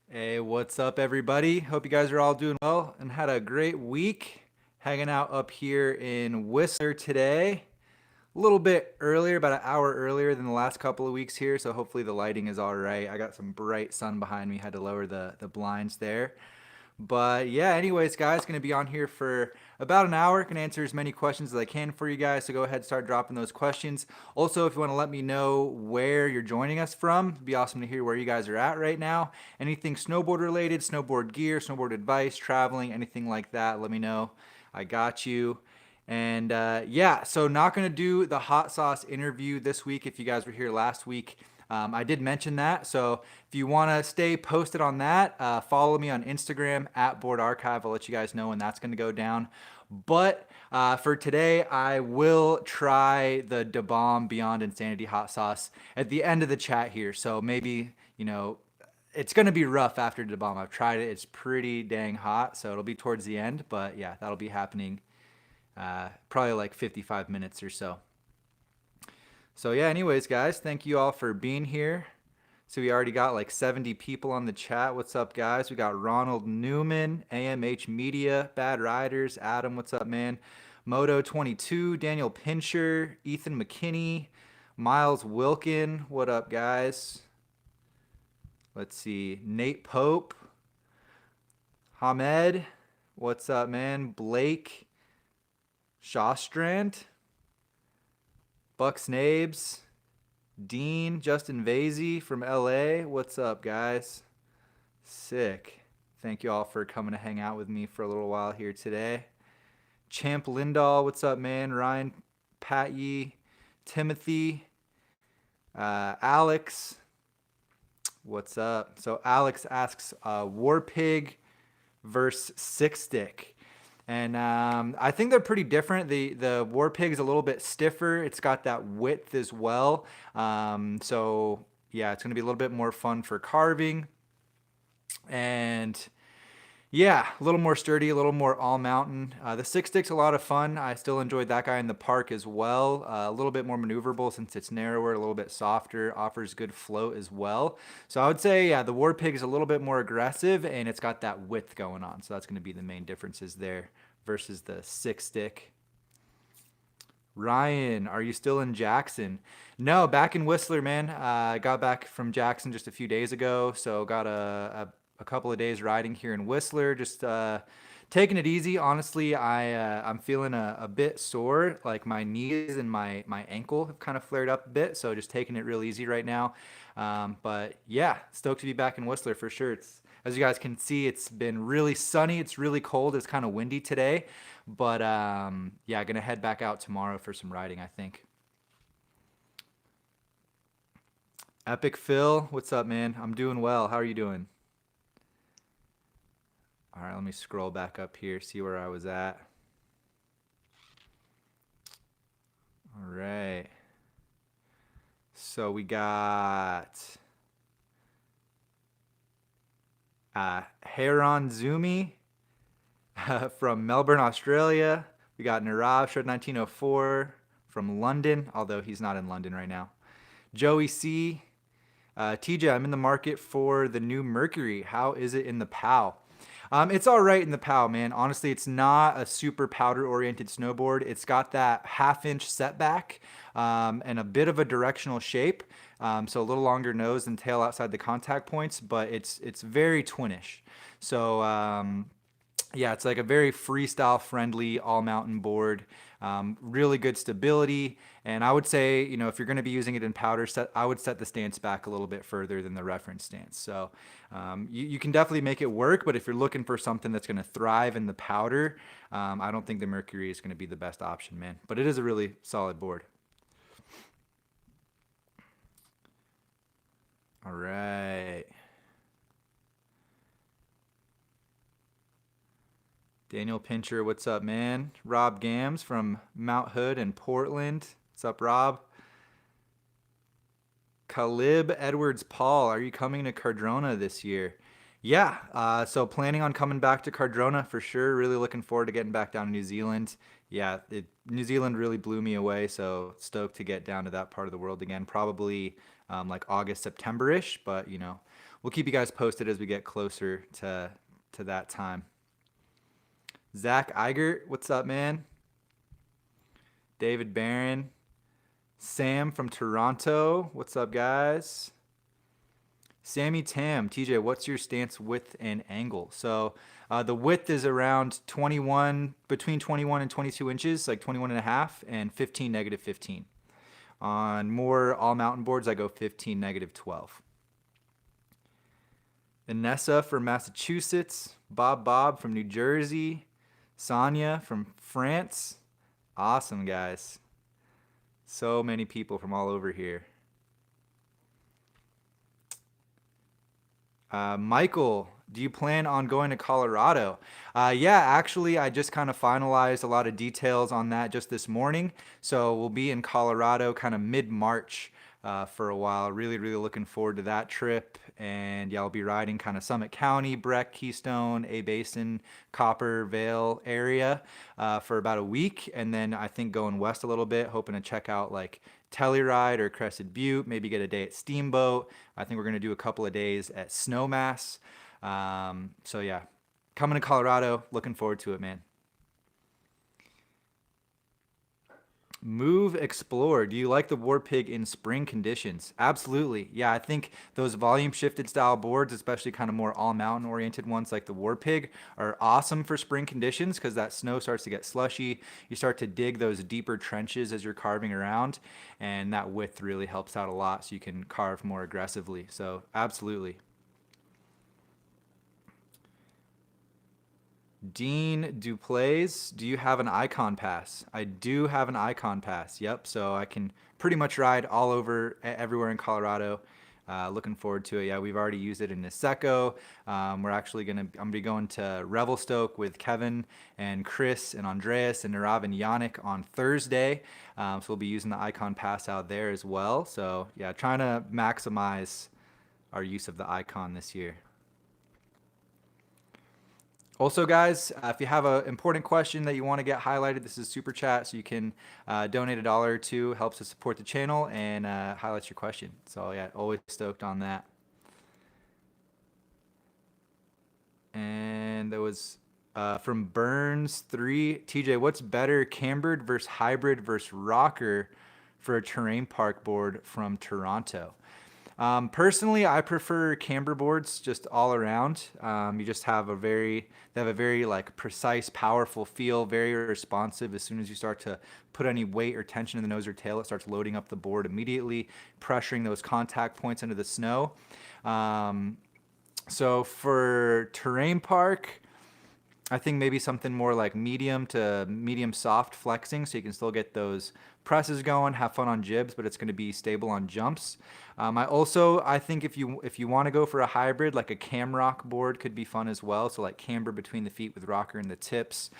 Hey, what's up, everybody? Hope you guys are all doing well and had a great week hanging out up here in Whistler today. A little bit earlier, about an hour earlier than the last couple of weeks here, so hopefully the lighting is all right. I got some bright sun behind me, had to lower the blinds there. But yeah, anyways, guys, going to be on here for about an hour. Going to answer as many questions as I can for you guys. So go ahead and start dropping those questions. Also, if you want to let me know where you're joining us from, it'd be awesome to hear where you guys are at right now. Anything snowboard related, snowboard gear, snowboard advice, traveling, anything like that, let me know. I got you. And yeah, so not going to do the hot sauce interview this week. If you guys were here last week, I did mention that. So if you want to stay posted on that, follow me on Instagram at Board Archive. I'll let you guys know when that's going to go down. But for today, I will try the Da Bomb Beyond Insanity hot sauce at the end of the chat here. So maybe, it's going to be rough after Da Bomb. I've tried it. It's pretty dang hot. So it'll be towards the end. But yeah, that'll be happening probably like 55 minutes or so. So yeah, anyways, guys, thank you all for being here. So we already got like 70 people on the chat. What's up, guys? We got Ronald Newman, AMH Media, Bad Riders, Adam, what's up, man? Moto 22, Daniel Pincher, Ethan McKinney, Miles Wilkin, what up, guys? Let's see, Nate Pope, Hamed, what's up, man? Blake Shawstrand, Buck Snabes, Dean, Justin Vasey from LA. What's up, guys? Sick. Thank you all for coming to hang out with me for a little while here today. Champ Lindahl, what's up, man? Ryan Patye, Timothy, Alex, what's up? So Alex asks, War Pig versus Six Stick. And I think they're pretty different. The War Pig is a little bit stiffer. It's got that width as well. So yeah, it's going to be a little bit more fun for carving. And yeah, a little more sturdy, a little more all mountain. The Six Stick's a lot of fun. I still enjoyed that guy in the park as well. A little bit more maneuverable since it's narrower, a little bit softer, offers good float as well. So I would say, yeah, the War Pig is a little bit more aggressive and it's got that width going on. So that's going to be the main differences there versus the Six Stick. Ryan, are you still in Jackson? No, back in Whistler, man. I got back from Jackson just a few days ago, so got a couple of days riding here in Whistler. Just taking it easy. Honestly, I'm feeling a bit sore. Like my knees and my ankle have kind of flared up a bit, so just taking it real easy right now. But yeah, stoked to be back in Whistler for sure. It's as you guys can see, it's been really sunny. It's really cold. It's kind of windy today. But yeah, gonna head back out tomorrow for some riding, I think. Epic Phil, what's up, man? I'm doing well. How are you doing? All right, let me scroll back up here, see where I was at. All right. So we got Heron Zumi from Melbourne, Australia. We got Nirav Shred 1904 from London, although he's not in London right now. Joey C. TJ, I'm in the market for the new Mercury. How is it in the POW? It's all right in the POW, man. Honestly, it's not a super powder-oriented snowboard. It's got that half-inch setback and a bit of a directional shape. So a little longer nose and tail outside the contact points, but it's very twinish. So yeah, it's like a very freestyle friendly all mountain board. Really good stability. And I would say, if you're going to be using it in powder set, I would set the stance back a little bit further than the reference stance. So you can definitely make it work, but if you're looking for something that's going to thrive in the powder, I don't think the Mercury is going to be the best option, man. But it is a really solid board. All right. Daniel Pincher, what's up, man? Rob Gams from Mount Hood in Portland. What's up, Rob? Calib Edwards Paul, are you coming to Cardrona this year? Yeah, so planning on coming back to Cardrona for sure. Really looking forward to getting back down to New Zealand. Yeah, New Zealand really blew me away, so stoked to get down to that part of the world again. Probably like August, September-ish, but we'll keep you guys posted as we get closer to that time. Zach Eigert, what's up, man? David Barron, Sam from Toronto, what's up, guys? Sammy Tam, TJ, what's your stance width and angle? So the width is around 21, between 21 and 22 inches, like 21 and a half, and 15, negative 15. On more all mountain boards, I go 15, negative 12. Inessa from Massachusetts, Bob from New Jersey, Sonia from France. Awesome, guys. So many people from all over here. Michael, do you plan on going to Colorado? Yeah, actually, I just kind of finalized a lot of details on that just this morning. So we'll be in Colorado kind of mid-March for a while. Really, really looking forward to that trip. And yeah, I'll be riding kind of Summit County, Breck, Keystone, A Basin, Copper, Vale area for about a week. And then I think going west a little bit, hoping to check out like Telluride or Crested Butte, maybe get a day at Steamboat. I think we're going to do a couple of days at Snowmass. So yeah, coming to Colorado, looking forward to it, man. Move, explore. Do you like the War Pig in spring conditions? Absolutely. Yeah, I think those volume shifted style boards, especially kind of more all mountain oriented ones like the War Pig, are awesome for spring conditions because that snow starts to get slushy. You start to dig those deeper trenches as you're carving around, and that width really helps out a lot so you can carve more aggressively. So, absolutely. Dean Duplays, do you have an Icon Pass? I do have an Icon Pass. Yep. So I can pretty much ride all over everywhere in Colorado. Looking forward to it. Yeah, we've already used it in Niseko. We're actually I'm gonna be going to Revelstoke with Kevin and Chris and Andreas and Nirav and Yannick on Thursday. So we'll be using the Icon Pass out there as well. So yeah, trying to maximize our use of the Icon this year. Also, guys, if you have an important question that you want to get highlighted, this is Super Chat, so you can donate $1 or $2, helps to support the channel and highlights your question. So, yeah, always stoked on that. And there was from Burns3, TJ, what's better, cambered versus hybrid versus rocker for a terrain park board from Toronto? Personally, I prefer camber boards just all around. You just have they have a very like precise, powerful feel, very responsive. As soon as you start to put any weight or tension in the nose or tail, it starts loading up the board immediately, pressuring those contact points into the snow. So for terrain park, I think maybe something more like medium to medium soft flexing, so you can still get those presses going, have fun on jibs, but it's going to be stable on jumps. I think if you want to go for a hybrid, like a cam rock board could be fun as well. So like camber between the feet with rocker and the tips,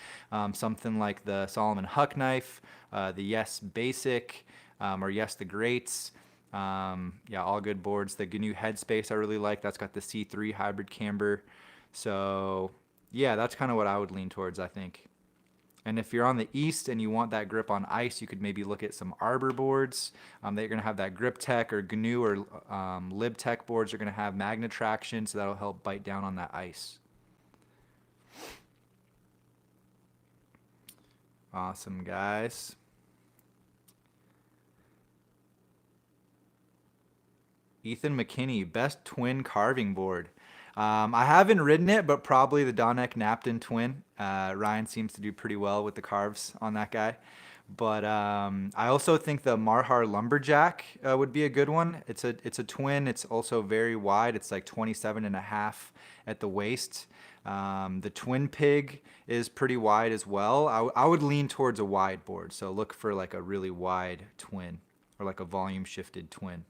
something like the Solomon Huck knife, the Yes Basic, or Yes the Greats. Yeah, all good boards. The GNU Headspace I really like. That's got the C3 hybrid camber. So yeah, that's kind of what I would lean towards, I think. And if you're on the east and you want that grip on ice, you could maybe look at some arbor boards. They're going to have that grip tech or GNU or LibTech boards are going to have magnet traction, so that'll help bite down on that ice. Awesome, guys. Ethan McKinney, best twin carving board. I haven't ridden it, but probably the Donek Napton twin. Ryan seems to do pretty well with the carves on that guy. But I also think the Marhar Lumberjack would be a good one. It's a twin. It's also very wide. It's like 27 and a half at the waist. The Twin Pig is pretty wide as well. I would lean towards a wide board. So look for like a really wide twin or like a volume shifted twin.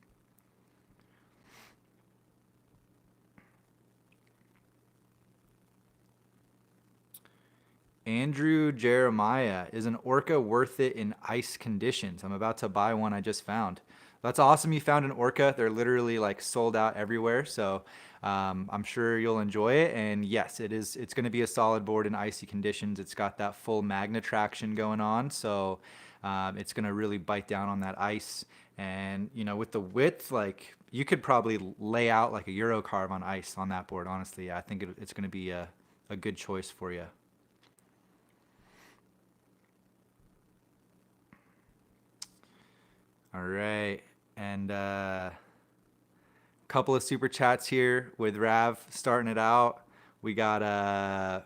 Andrew Jeremiah, is an Orca worth it in ice conditions? I'm about to buy one I just found. That's awesome you found an Orca. They're literally like sold out everywhere. So I'm sure you'll enjoy it. And yes, it is. It's going to be a solid board in icy conditions. It's got that full magnet traction going on. So it's going to really bite down on that ice. And, you know, with the width, like You could probably lay out like a Euro carve on ice on that board. Honestly, I think it's going to be a good choice for you. All right, and couple of super chats here with Rav starting it out. We got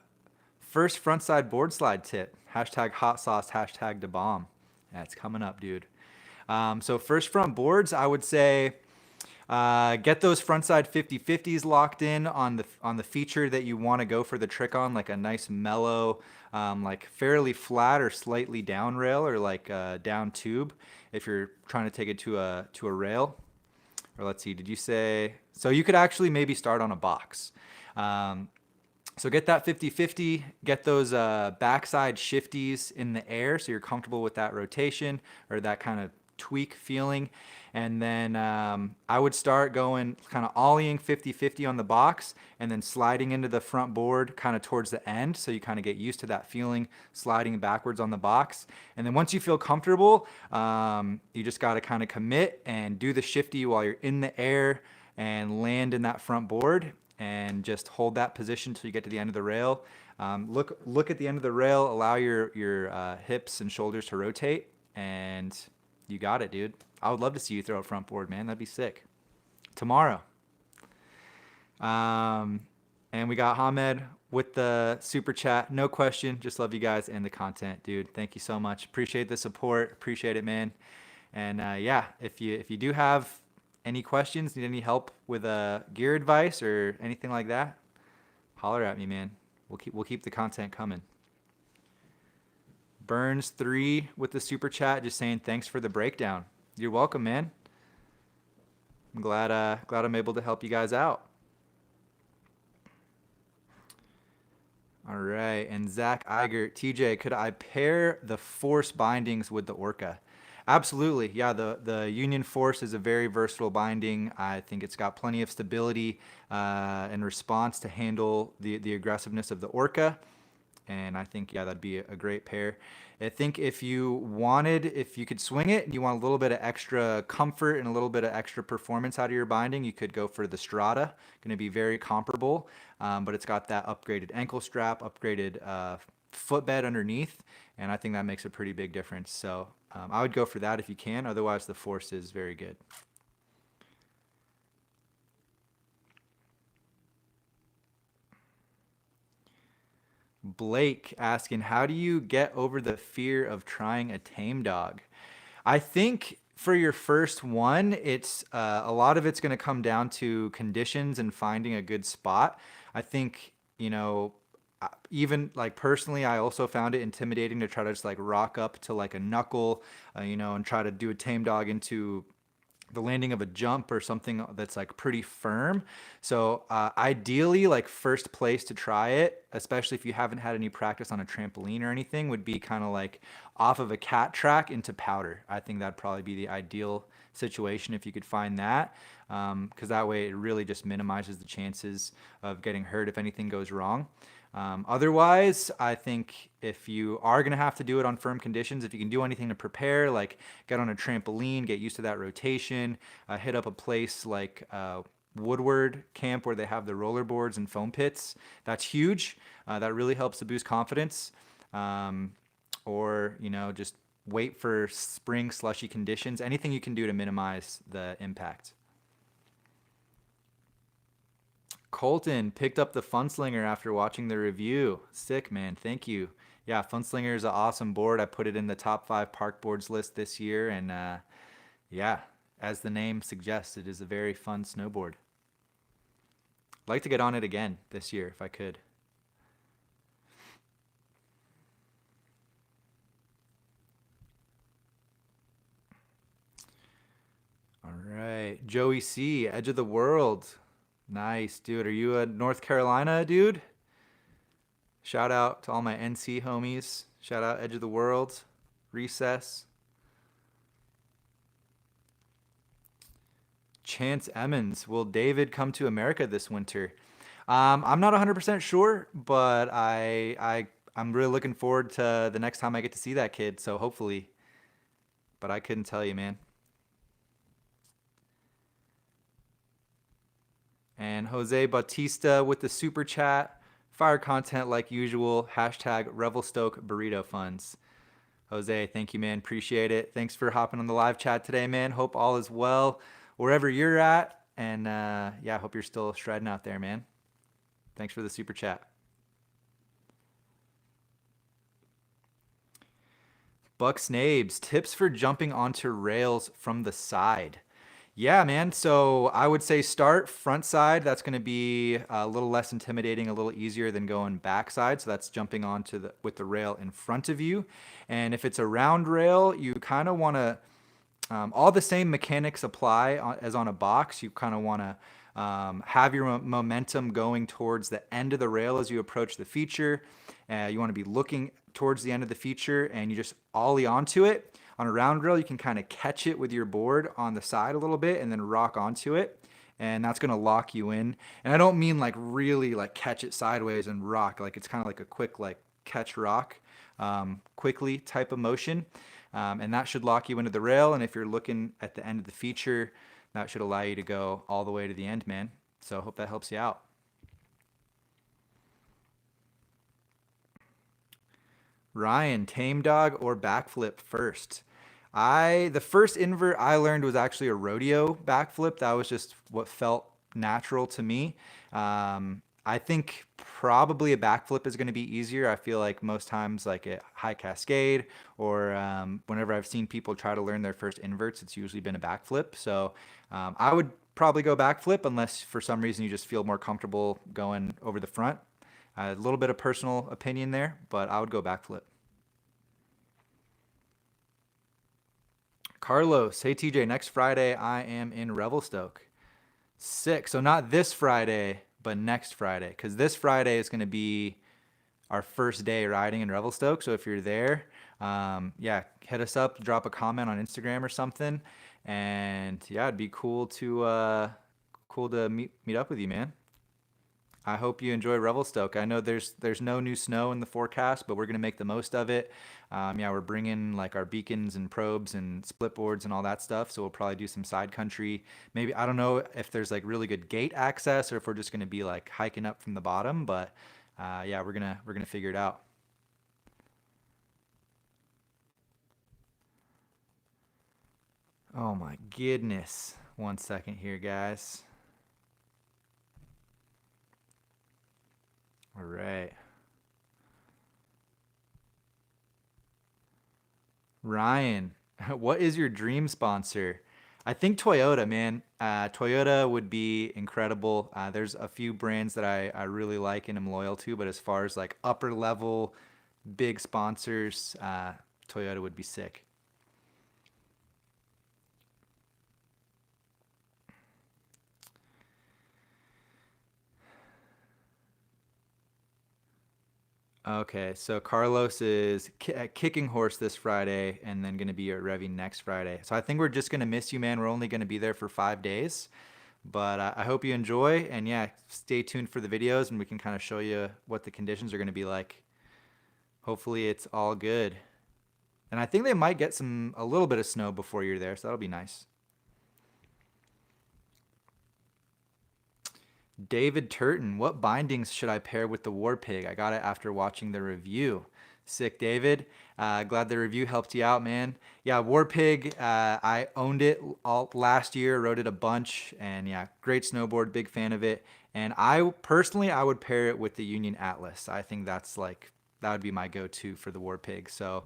first frontside board slide tip. Hashtag hot sauce. Hashtag the bomb. That's coming up, dude. So first front boards, I would say get those frontside 50/50s locked in on the feature that you want to go for the trick on, like a nice mellow, like fairly flat or slightly down rail or like down tube if you're trying to take it to a rail. Or let's see, did you say, so you could actually maybe start on a box. So get that 50/50, get those backside shifties in the air so you're comfortable with that rotation or that kind of tweak feeling. And then I would start going kind of ollieing 50/50 on the box and then sliding into the front board kind of towards the end. So you kind of get used to that feeling sliding backwards on the box. And then once you feel comfortable, you just got to kind of commit and do the shifty while you're in the air and land in that front board and just hold that position till you get to the end of the rail. Look at the end of the rail, allow your hips and shoulders to rotate, and you got it, dude. I would love to see you throw a front board, man. That'd be sick. Tomorrow. And we got Hamed with the super chat. No question. Just love you guys and the content, dude. Thank you so much. Appreciate the support. Appreciate it, man. And yeah, if you do have any questions, need any help with gear advice or anything like that, holler at me, man. We'll keep the content coming. Burns3 with the super chat, just saying thanks for the breakdown. You're welcome, man. I'm glad I'm able to help you guys out. All right, and Zach Eigert, TJ, could I pair the Force bindings with the Orca? Absolutely, yeah. The Union Force is a very versatile binding. I think it's got plenty of stability and response to handle the aggressiveness of the Orca. And I think, yeah, that'd be a great pair. I think if you could swing it and you want a little bit of extra comfort and a little bit of extra performance out of your binding, you could go for the Strata. Going to be very comparable, but it's got that upgraded ankle strap, upgraded footbed underneath, and I think that makes a pretty big difference. So I would go for that if you can. Otherwise, the Force is very good. Blake asking, how do you get over the fear of trying a tame dog? I think for your first one, it's a lot of it's going to come down to conditions and finding a good spot. I think, even like personally, I also found it intimidating to try to just like rock up to like a knuckle, and try to do a tame dog into the landing of a jump or something that's like pretty firm. So ideally, like first place to try it, especially if you haven't had any practice on a trampoline or anything, would be kind of like off of a cat track into powder. I think that'd probably be the ideal situation if you could find that, because that way it really just minimizes the chances of getting hurt if anything goes wrong. Otherwise, I think if you are going to have to do it on firm conditions, if you can do anything to prepare, like get on a trampoline, get used to that rotation, hit up a place like Woodward Camp where they have the roller boards and foam pits. That's huge. That really helps to boost confidence. Or, just wait for spring slushy conditions. Anything you can do to minimize the impact. Colton picked up the Funslinger after watching the review. Sick, man. Thank you. Yeah, Funslinger is an awesome board. I put it in the top 5 park boards list this year. And yeah, as the name suggests, it is a very fun snowboard. I'd like to get on it again this year if I could. All right. Joey C., Edge of the World. Nice, dude. Are you a North Carolina dude? Shout out to all my NC homies. Shout out Edge of the World, Recess. Chance Emmons, will David come to America this winter? I'm not 100% sure, but I'm really looking forward to the next time I get to see that kid, so hopefully. But I couldn't tell you, man. And Jose Bautista with the super chat. Fire content like usual. Hashtag Revelstoke Burrito Funds. Jose, thank you, man. Appreciate it. Thanks for hopping on the live chat today, man. Hope all is well wherever you're at. And yeah, hope you're still shredding out there, man. Thanks for the super chat. Buck Snabes, tips for jumping onto rails from the side. Yeah, man. So I would say start front side. That's going to be a little less intimidating, a little easier than going backside. So that's jumping onto the with the rail in front of you. And if it's a round rail, you kind of want to all the same mechanics apply as on a box. You kind of want to have your momentum going towards the end of the rail as you approach the feature. You want to be looking towards the end of the feature and you just ollie onto it. On a round rail, you can kind of catch it with your board on the side a little bit and then rock onto it. And that's going to lock you in. And I don't mean like really like catch it sideways and rock. Like it's kind of like a quick like catch rock quickly type of motion. And that should lock you into the rail. And if you're looking at the end of the feature, that should allow you to go all the way to the end, man. So I hope that helps you out. Ryan, tame dog or backflip first? The first invert I learned was actually a rodeo backflip. That was just what felt natural to me. I think probably a backflip is going to be easier. I feel like most times, like at High Cascade or whenever I've seen people try to learn their first inverts, it's usually been a backflip. So I would probably go backflip unless for some reason you just feel more comfortable going over the front. A little bit of personal opinion there, but I would go backflip. Carlos, hey TJ, next Friday I am in Revelstoke. Sick. So not this Friday, but next Friday, because this Friday is going to be our first day riding in Revelstoke. So if you're there, yeah, hit us up, drop a comment on Instagram or something, and yeah, it'd be cool to meet up with you, man. I hope you enjoy Revelstoke. I know there's no new snow in the forecast, but we're gonna make the most of it. Yeah, we're bringing like our beacons and probes and split boards and all that stuff. So we'll probably do some side country. Maybe I don't know if there's like really good gate access or if we're just gonna be like hiking up from the bottom. But yeah, we're gonna figure it out. Oh my goodness! One second here, guys. All right. Ryan, what is your dream sponsor? I think Toyota, man. Toyota would be incredible. There's a few brands that I really like and am loyal to, but as far as like upper level big sponsors, Toyota would be sick. Okay, so Carlos is kicking horse this Friday and then going to be at Revy next Friday. So I think we're just going to miss you, man. We're only going to be there for 5 days. But I hope you enjoy. And yeah, stay tuned for the videos and we can kind of show you what the conditions are going to be like. Hopefully it's all good. And I think they might get a little bit of snow before you're there. So that'll be nice. David Turton, what bindings should I pair with the War Pig? I got it after watching the review. Sick, David. Glad the review helped you out, man. Yeah, War Pig, I owned it all last year, rode it a bunch, and yeah, great snowboard, big fan of it. And I personally, I would pair it with the Union Atlas. I think that's like, that would be my go-to for the War Pig. So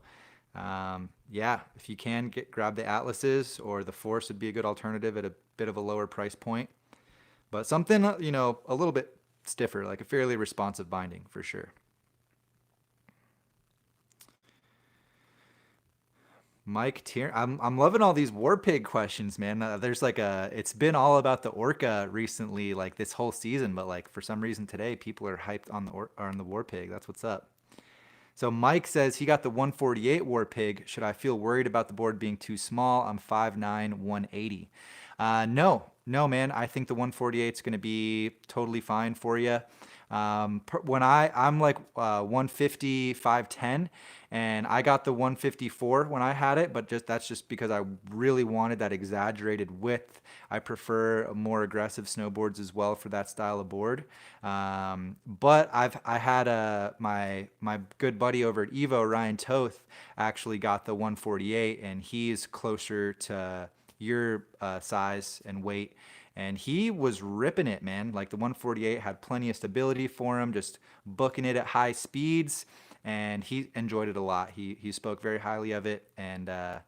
yeah, if you can grab the Atlases, or the Force would be a good alternative at a bit of a lower price point. But something, a little bit stiffer, like a fairly responsive binding for sure. Mike Tier, I'm loving all these War Pig questions, man. There's like it's been all about the Orca recently, like this whole season, but like for some reason today, people are hyped on on the War Pig. That's what's up. So Mike says he got the 148 War Pig. Should I feel worried about the board being too small? I'm 5'9", 180. No, man. I think the 148 is going to be totally fine for you. When I'm like 150, 510, and I got the 154 when I had it, but that's just because I really wanted that exaggerated width. I prefer more aggressive snowboards as well for that style of board. But I had my good buddy over at Evo, Ryan Toth, actually got the 148, and he's closer to your size and weight. And he was ripping it, man. Like the 148 had plenty of stability for him, just booking it at high speeds, and he enjoyed it a lot. He spoke very highly of it, and I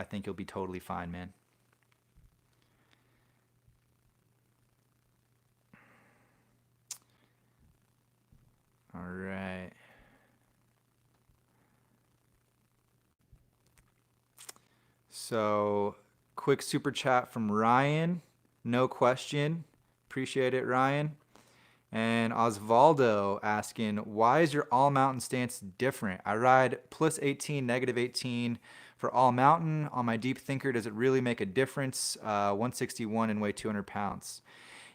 think you'll be totally fine, man. All right. So, quick super chat from Ryan. No question. Appreciate it, Ryan. And Osvaldo asking, why is your all mountain stance different? I ride plus 18, negative 18 for all mountain. On my deep thinker, does it really make a difference? 161 and weigh 200 pounds.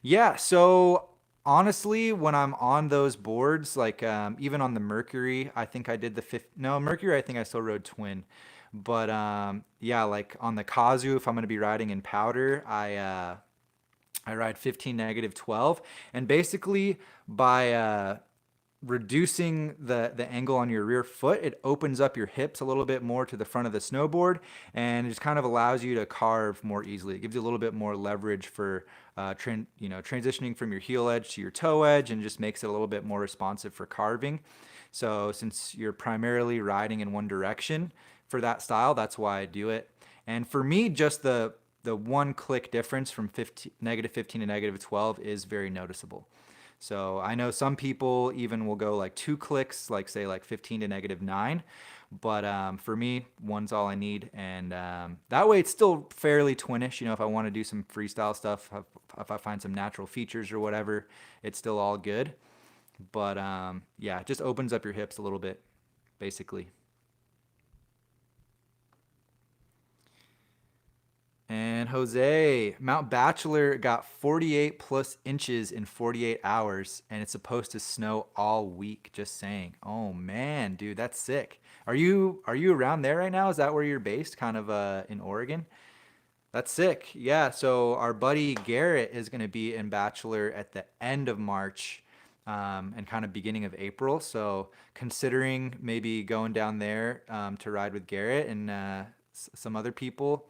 Yeah, so honestly, when I'm on those boards, like even on the Mercury, I think I did the fifth. No, Mercury, I think I still rode twin. But yeah, like on the Kazu, if I'm going to be riding in powder, I ride 15 negative 12, and basically by reducing the angle on your rear foot, it opens up your hips a little bit more to the front of the snowboard, and it just kind of allows you to carve more easily. It gives you a little bit more leverage for transitioning from your heel edge to your toe edge, and just makes it a little bit more responsive for carving. So since you're primarily riding in one direction for that style, that's why I do it. And for me, just the one click difference from negative 15 to negative 12 is very noticeable. So I know some people even will go like 2 clicks, like say like 15 to negative 9. But for me, one's all I need. And that way it's still fairly twinish. You know, if I want to do some freestyle stuff, if I find some natural features or whatever, it's still all good. But yeah, it just opens up your hips a little bit, basically. And Jose, Mount Bachelor got 48 plus inches in 48 hours, and it's supposed to snow all week. Just saying. Oh man, dude, that's sick. Are you around there right now? Is that where you're based? Kind of in Oregon? That's sick. Yeah. So our buddy Garrett is going to be in Bachelor at the end of March, and kind of beginning of April. So considering maybe going down there to ride with Garrett and some other people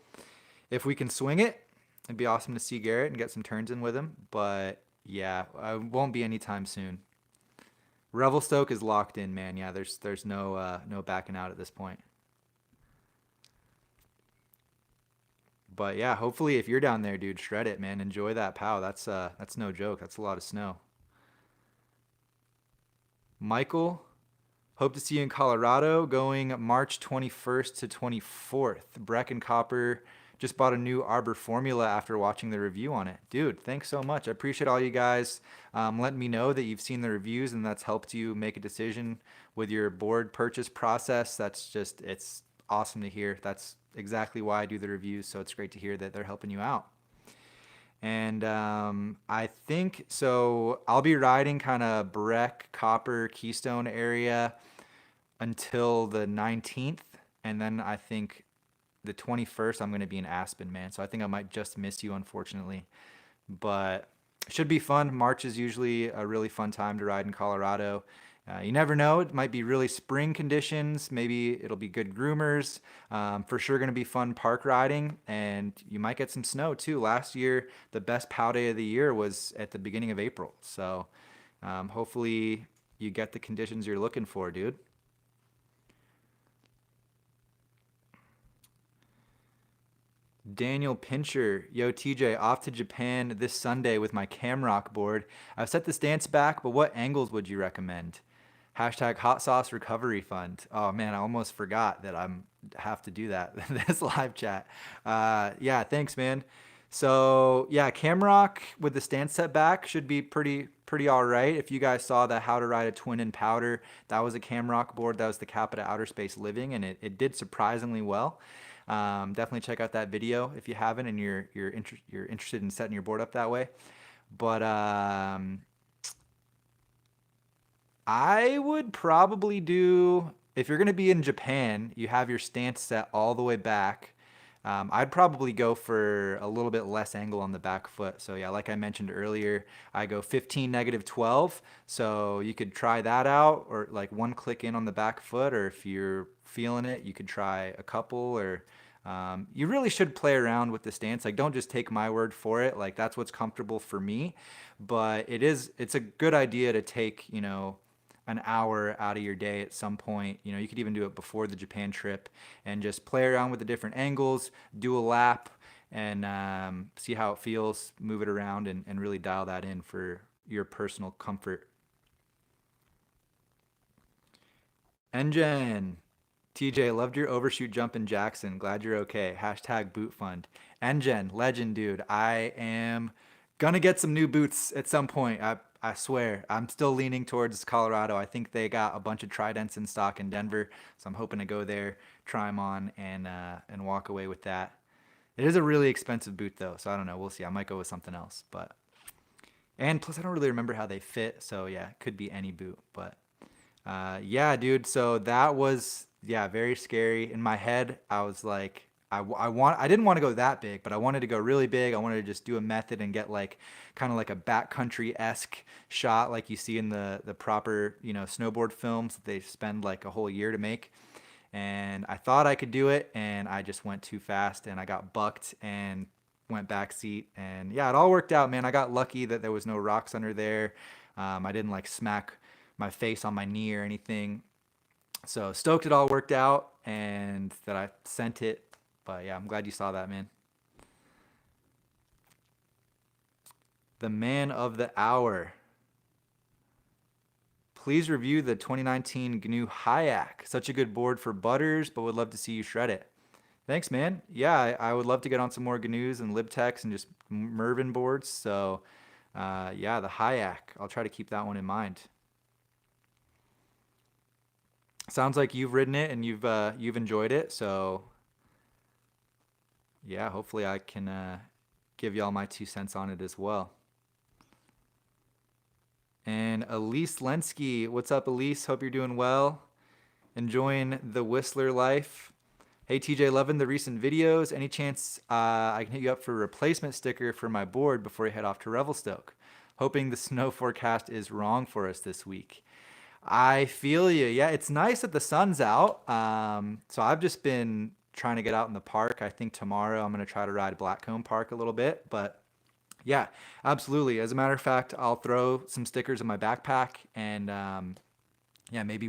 if we can swing it, it'd be awesome to see Garrett and get some turns in with him. But yeah, I won't be anytime soon. Revelstoke is locked in, man. Yeah, there's no backing out at this point. But yeah, hopefully if you're down there, dude, shred it, man. Enjoy that pow. That's no joke. That's a lot of snow. Michael, hope to see you in Colorado going March 21st to 24th. Brecken Copper just bought a new Arbor formula after watching the review on it. Dude, thanks so much. I appreciate all you guys letting me know that you've seen the reviews and that's helped you make a decision with your board purchase process. It's awesome to hear. That's exactly why I do the reviews. So it's great to hear that they're helping you out. And I think so. I'll be riding kind of Breck, Copper, Keystone area until the 19th. And then I think the 21st, I'm going to be in Aspen, man. So I think I might just miss you, unfortunately. But it should be fun. March is usually a really fun time to ride in Colorado. You never know. It might be really spring conditions. Maybe it'll be good groomers. For sure, going to be fun park riding, and you might get some snow too. Last year, the best pow day of the year was at the beginning of April. So hopefully, you get the conditions you're looking for, dude. Daniel Pincher, yo TJ, off to Japan this Sunday with my Camrock board. I've set the stance back, but what angles would you recommend? Hashtag hot sauce recovery fund. Oh man, I almost forgot that I'm have to do that this live chat. Yeah, thanks, man. So yeah, Camrock with the stance set back should be pretty all right. If you guys saw the How to Ride a Twin in Powder, that was a Camrock board. That was the Capita Outer Space Living, and it did surprisingly well. Definitely check out that video if you haven't and you're interested in setting your board up that way. But I would probably do, if you're going to be in Japan, you have your stance set all the way back. I'd probably go for a little bit less angle on the back foot. So yeah, like I mentioned earlier, I go 15 negative 12. So you could try that out, or like one click in on the back foot, or if you're feeling it, you could try a couple, or you really should play around with the stance. Like, don't just take my word for it. Like, that's what's comfortable for me. But it's a good idea to take, an hour out of your day at some point. You could even do it before the Japan trip and just play around with the different angles, do a lap, and see how it feels, move it around, and really dial that in for your personal comfort. Engine. TJ, loved your overshoot jump in Jackson. Glad you're okay. Hashtag boot fund. Engine, legend, dude. I am gonna get some new boots at some point. I swear. I'm still leaning towards Colorado. I think they got a bunch of Tridents in stock in Denver, so I'm hoping to go there, try them on, and walk away with that. It is a really expensive boot though, so I don't know. We'll see. I might go with something else, but and plus I don't really remember how they fit, so yeah, it could be any boot, but yeah, dude. So that was, yeah, very scary. In my head, I was like, I didn't want to go that big, but I wanted to go really big. I wanted to just do a method and get like kind of like a backcountry-esque shot, like you see in the proper, snowboard films that they spend like a whole year to make. And I thought I could do it, and I just went too fast, and I got bucked and went back seat. And yeah, it all worked out, man. I got lucky that there was no rocks under there. I didn't like smack my face on my knee or anything. So stoked it all worked out and that I sent it. But yeah, I'm glad you saw that, man. The man of the hour. Please review the 2019 GNU Hayak. Such a good board for butters, but would love to see you shred it. Thanks, man. Yeah, I would love to get on some more GNUs and LibTechs and just Mervin boards. So yeah, the Hayak. I'll try to keep that one in mind. Sounds like you've ridden it and you've enjoyed it. So yeah, hopefully I can give y'all my 2 cents on it as well. And Elise Lenski, what's up, Elise? Hope you're doing well. Enjoying the Whistler life. Hey TJ, loving the recent videos. Any chance I can hit you up for a replacement sticker for my board before you head off to Revelstoke? Hoping the snow forecast is wrong for us this week. I feel you. Yeah, it's nice that the sun's out. So I've just been trying to get out in the park. I think tomorrow I'm going to try to ride Blackcomb Park a little bit. But yeah, absolutely. As a matter of fact, I'll throw some stickers in my backpack, and yeah, maybe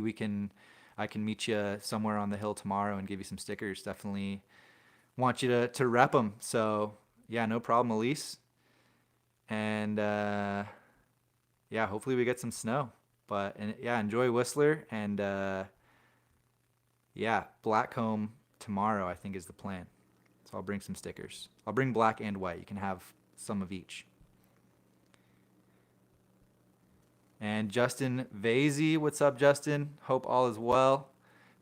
I can meet you somewhere on the hill tomorrow and give you some stickers. Definitely want you to rep them. So yeah, no problem, Elise. And yeah, hopefully we get some snow. But and yeah, enjoy Whistler, and yeah, Blackcomb tomorrow I think is the plan. So I'll bring some stickers. I'll bring black and white. You can have some of each. And Justin Vasey, what's up, Justin? Hope all is well.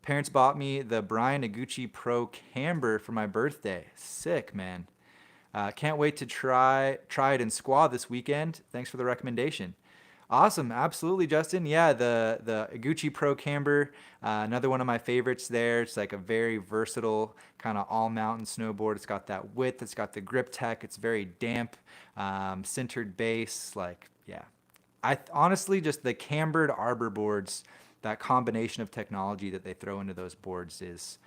Parents bought me the Brian Iguchi Pro Camber for my birthday. Sick, man. Can't wait to try it in Squaw this weekend. Thanks for the recommendation. Awesome, absolutely, Justin. Yeah, the Iguchi Pro Camber, another one of my favorites there. It's like a very versatile kind of all mountain snowboard. It's got that width, it's got the grip tech, it's very damp, centered base. Like, yeah, I honestly just the cambered arbor boards, that combination of technology that they throw into those boards is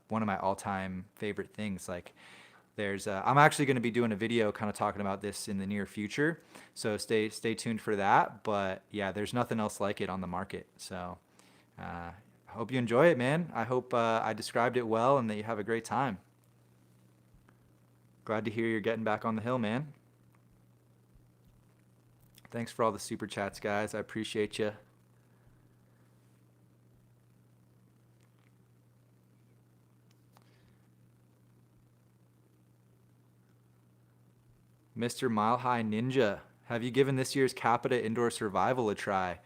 one of my all-time favorite things. Like, I'm actually going to be doing a video kind of talking about this in the near future, so stay tuned for that. But yeah, there's nothing else like it on the market. So I hope you enjoy it, man. I hope I described it well and that you have a great time. Glad to hear you're getting back on the hill, man. Thanks for all the super chats, guys. I appreciate you. Mr. Mile High Ninja, have you given this year's Capita Indoor Survival a try?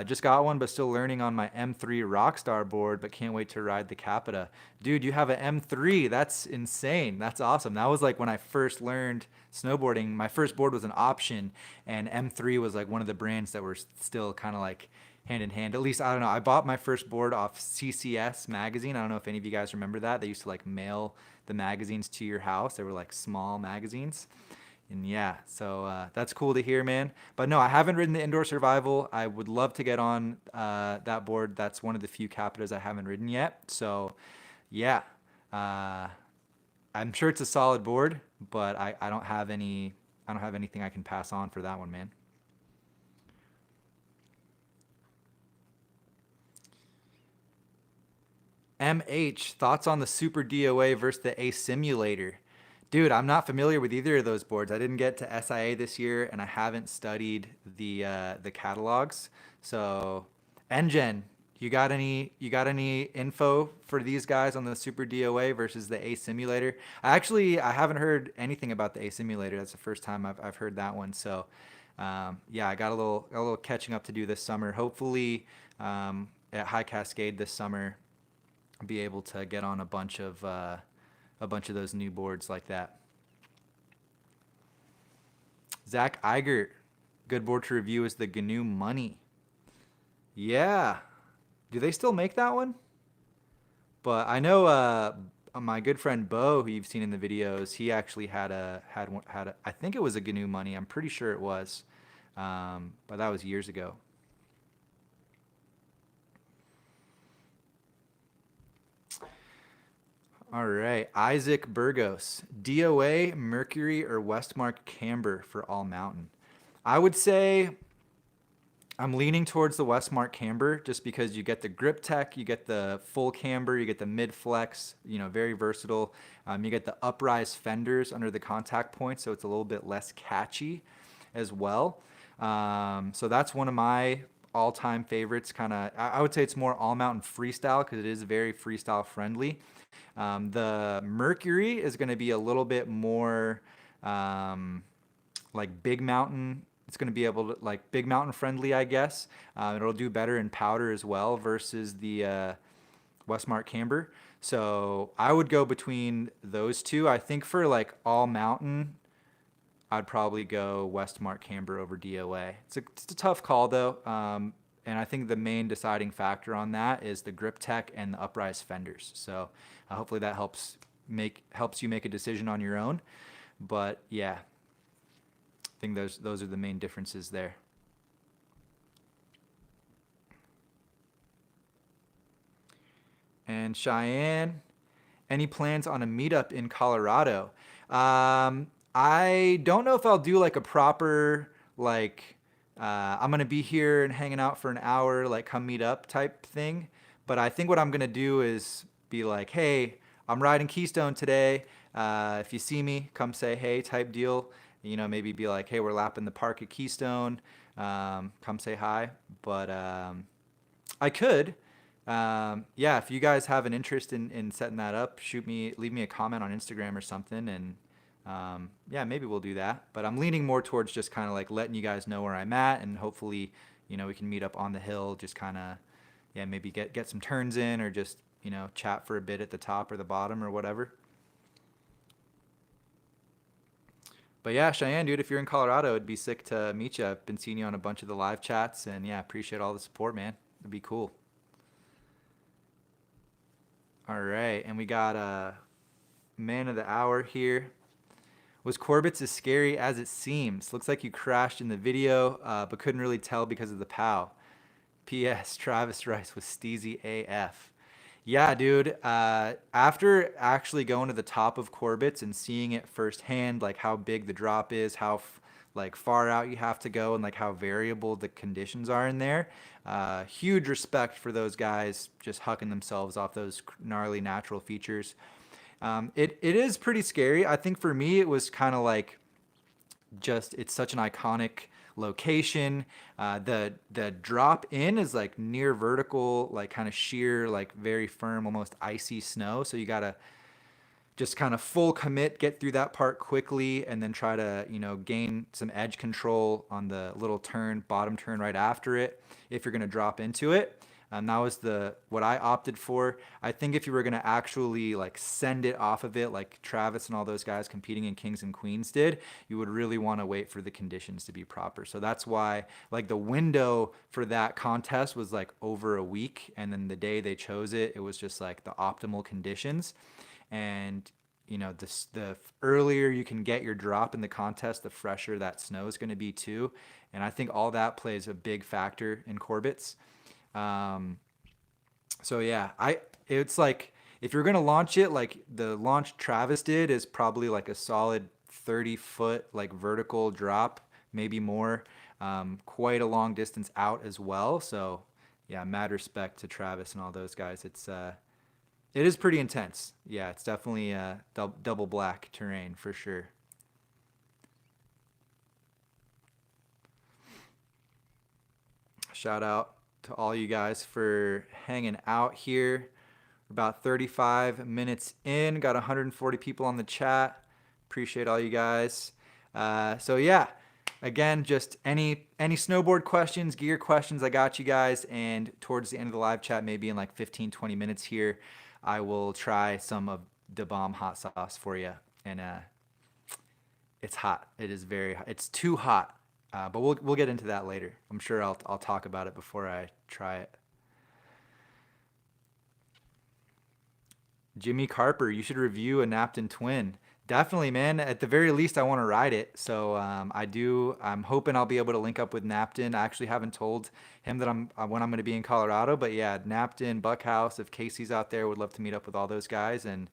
Just got one, but still learning on my M3 Rockstar board, but can't wait to ride the Capita. Dude, you have an M3. That's insane. That's awesome. That was like when I first learned snowboarding. My first board was an option, and M3 was like one of the brands that were still kind of like hand in hand. At least I don't know. I bought my first board off CCS magazine. I don't know if any of you guys remember that. They used to like mail the magazines to your house. They were like small magazines. And yeah, so that's cool to hear, man. But no, I haven't ridden the indoor survival. I would love to get on that board. That's one of the few Capitas I haven't ridden yet. So yeah, uh, I'm sure it's a solid board, but I don't have any. I don't have anything I can pass on for that one, man. MH, thoughts on the Super DOA versus the A Simulator? Dude, I'm not familiar with either of those boards. I didn't get to SIA this year, and I haven't studied the catalogs. So, Engine, you got any info for these guys on the Super DOA versus the A Simulator? I haven't heard anything about the A Simulator. That's the first time I've heard that one. So, yeah, I got a little catching up to do this summer. Hopefully, at High Cascade this summer, be able to get on a bunch of those new boards like that. Zach Eigert, good board to review is the GNU Money. Yeah, do they still make that one? But I know my good friend Bo, who you've seen in the videos, he actually had I think it was a GNU Money. I'm pretty sure it was, but that was years ago. All right, Isaac Burgos, DOA, Mercury, or Westmark Camber for all mountain. I would say I'm leaning towards the Westmark camber just because you get the grip tech, you get the full camber, you get the mid flex, very versatile. You get the uprise fenders under the contact point, so it's a little bit less catchy as well. So that's one of my all-time favorites. Kind of, I would say it's more all-mountain freestyle because it is very freestyle friendly. The Mercury is going to be a little bit more like big mountain. It's going to be able to like big mountain friendly, I guess. It'll do better in powder as well versus the Westmark Camber. So I would go between those two. I think for like all mountain, I'd probably go Westmark Camber over DOA. It's a tough call though. And I think the main deciding factor on that is the grip tech and the uprise fenders. So hopefully that helps you make a decision on your own. But yeah, I think those are the main differences there. And Cheyenne, any plans on a meetup in Colorado? I don't know if I'll do like a proper like I'm gonna be here and hanging out for an hour, like come meet up type thing. But I think what I'm gonna do is be like, hey, I'm riding Keystone today. If you see me, come say hey type deal. Maybe be like, hey, we're lapping the park at Keystone. Come say hi. But I could. Yeah, if you guys have an interest in setting that up, leave me a comment on Instagram or something, and yeah, maybe we'll do that. But I'm leaning more towards just kind of like letting you guys know where I'm at, and hopefully, we can meet up on the hill, just kind of, yeah, maybe get some turns in, or just chat for a bit at the top or the bottom or whatever. But yeah, Cheyenne, dude, if you're in Colorado, it'd be sick to meet you. I've been seeing you on a bunch of the live chats, and yeah, appreciate all the support, man. It'd be cool. All right, and we got a man of the hour here. Was Corbett's as scary as it seems? Looks like you crashed in the video, but couldn't really tell because of the POW. P.S. Travis Rice was steezy AF. Yeah, dude. After actually going to the top of Corbett's and seeing it firsthand, like how big the drop is, how like far out you have to go, and like how variable the conditions are in there. Huge respect for those guys just hucking themselves off those gnarly natural features. It is pretty scary. I think for me, it was kind of like just it's such an iconic location. The drop in is like near vertical, like kind of sheer, like very firm, almost icy snow. So you gotta just kind of full commit, get through that part quickly, and then try to gain some edge control on the little turn, bottom turn right after it, if you're gonna drop into it. That was the what I opted for. I think if you were gonna actually like send it off of it, like Travis and all those guys competing in Kings and Queens did, you would really want to wait for the conditions to be proper. So that's why like the window for that contest was like over a week, and then the day they chose it, it was just like the optimal conditions. And the earlier you can get your drop in the contest, the fresher that snow is going to be too. And I think all that plays a big factor in Corbett's. Um, so yeah, I it's like if you're gonna launch it, like the launch Travis did is probably like a solid 30 foot like vertical drop, maybe more. Quite a long distance out as well. So yeah, mad respect to Travis and all those guys. It is pretty intense. Yeah, it's definitely double black terrain for sure. Shout out to all you guys for hanging out here. About 35 minutes in, got 140 people on the chat. Appreciate all you guys. So yeah, again, just any snowboard questions, gear questions, I got you guys. And towards the end of the live chat, maybe in like 15, 20 minutes here, I will try some of the bomb hot sauce for you. And it's hot. It is very hot. It's too hot. But we'll get into that later. I'm sure I'll talk about it before I try it. Jimmy Carper, you should review a Napton Twin. Definitely, man. At the very least, I want to ride it. So I do. I'm hoping I'll be able to link up with Napton. I actually haven't told him that I'm when I'm going to be in Colorado. But yeah, Napton, Buckhouse. If Casey's out there, would love to meet up with all those guys. And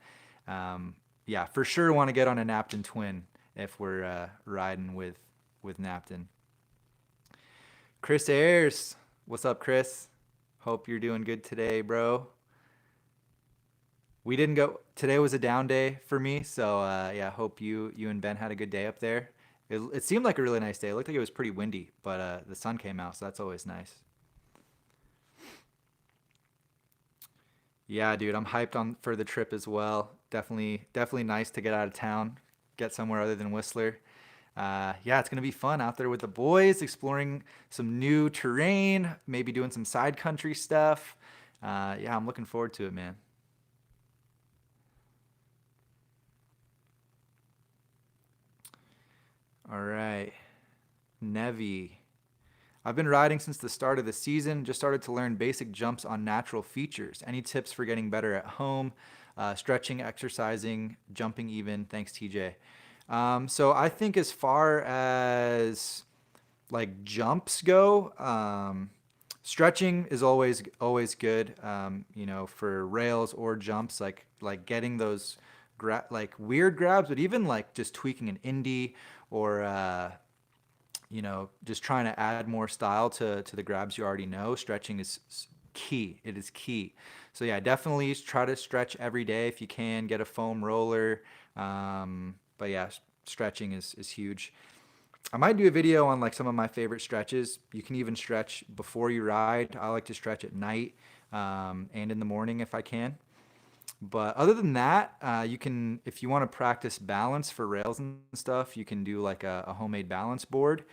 yeah, for sure want to get on a Napton Twin if we're riding with Napton. Chris Ayers, what's up, Chris? Hope you're doing good today, bro. We didn't go today. Was a down day for me, so yeah, hope you and Ben had a good day up there. It seemed like a really nice day. It looked like it was pretty windy, but the sun came out, so that's always nice. Yeah, dude, I'm hyped on for the trip as well. Definitely nice to get out of town, get somewhere other than Whistler. Yeah, it's gonna be fun out there with the boys, exploring some new terrain, maybe doing some side country stuff. Yeah, I'm looking forward to it, man. All right, Nevi. I've been riding since the start of the season. Just started to learn basic jumps on natural features. Any tips for getting better at home? Stretching, exercising, jumping even. Thanks, TJ. So I think as far as like jumps go, stretching is always good. For rails or jumps, like getting those like weird grabs, but even like just tweaking an indie or just trying to add more style to the grabs you already know. Stretching is key. It is key. So yeah, definitely try to stretch every day if you can. Get a foam roller. But yeah, stretching is huge. I might do a video on like some of my favorite stretches. You can even stretch before you ride. I like to stretch at night and in the morning if I can. But other than that, you can, if you want to practice balance for rails and stuff, you can do like a homemade balance board.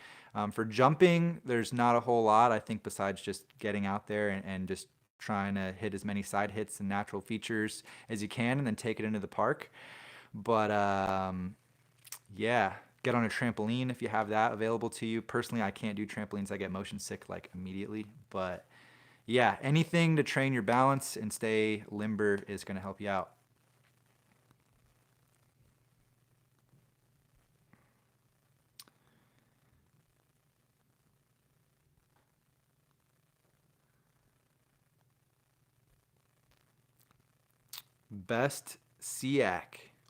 For jumping, there's not a whole lot, I think, besides just getting out there and just trying to hit as many side hits and natural features as you can and then take it into the park. But yeah, get on a trampoline if you have that available to you. Personally, I can't do trampolines. I get motion sick like immediately. But yeah, anything to train your balance and stay limber is going to help you out. Best SEAC.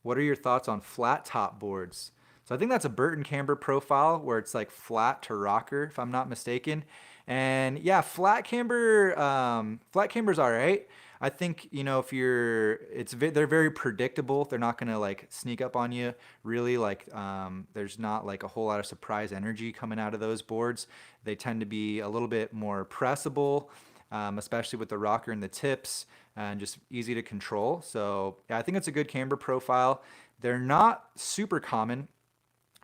What are your thoughts on flat top boards? So I think that's a Burton Camber profile where it's like flat to rocker, if I'm not mistaken. And yeah, flat camber's all right. I think if they're very predictable. They're not gonna like sneak up on you. Really, like there's not like a whole lot of surprise energy coming out of those boards. They tend to be a little bit more pressable, especially with the rocker and the tips, and just easy to control. So yeah, I think it's a good camber profile. They're not super common,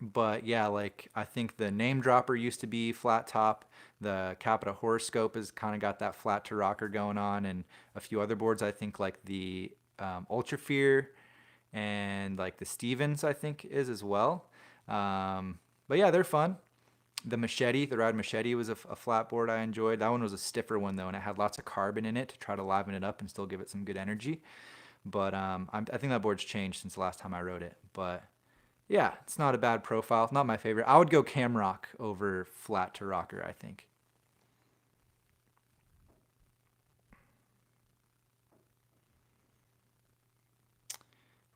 but yeah, like I think the name dropper used to be flat top. The Capita Horoscope has kind of got that flat to rocker going on, and a few other boards. I think like the Ultra Fear and like the Stevens, I think is as well. But yeah, they're fun. The Machete, the Ride Machete was a flat board I enjoyed. That one was a stiffer one though, and it had lots of carbon in it to try to liven it up and still give it some good energy. But I think that board's changed since the last time I rode it. But yeah, it's not a bad profile. Not my favorite. I would go Camrock over flat to rocker, I think.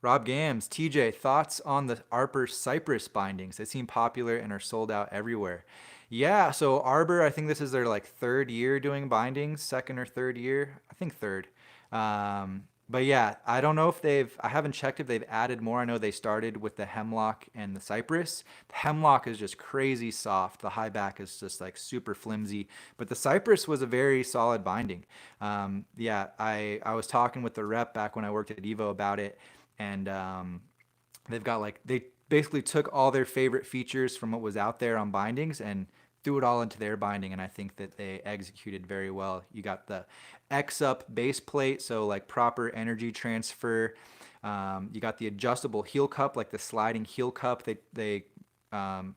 Rob Gams, TJ, thoughts on the Arbor Cypress bindings? They seem popular and are sold out everywhere. Yeah, so Arbor, I think this is their like third year doing bindings, second or third year. I think third. But yeah, I don't know if I haven't checked if they've added more. I know they started with the hemlock and the cypress. The hemlock is just crazy soft. The high back is just like super flimsy. But the cypress was a very solid binding. Yeah, I was talking with the rep back when I worked at Evo about it, and they've got like they basically took all their favorite features from what was out there on bindings and threw it all into their binding, and I think that they executed very well. You got the X up base plate, so like proper energy transfer. You got the adjustable heel cup, like the sliding heel cup. Them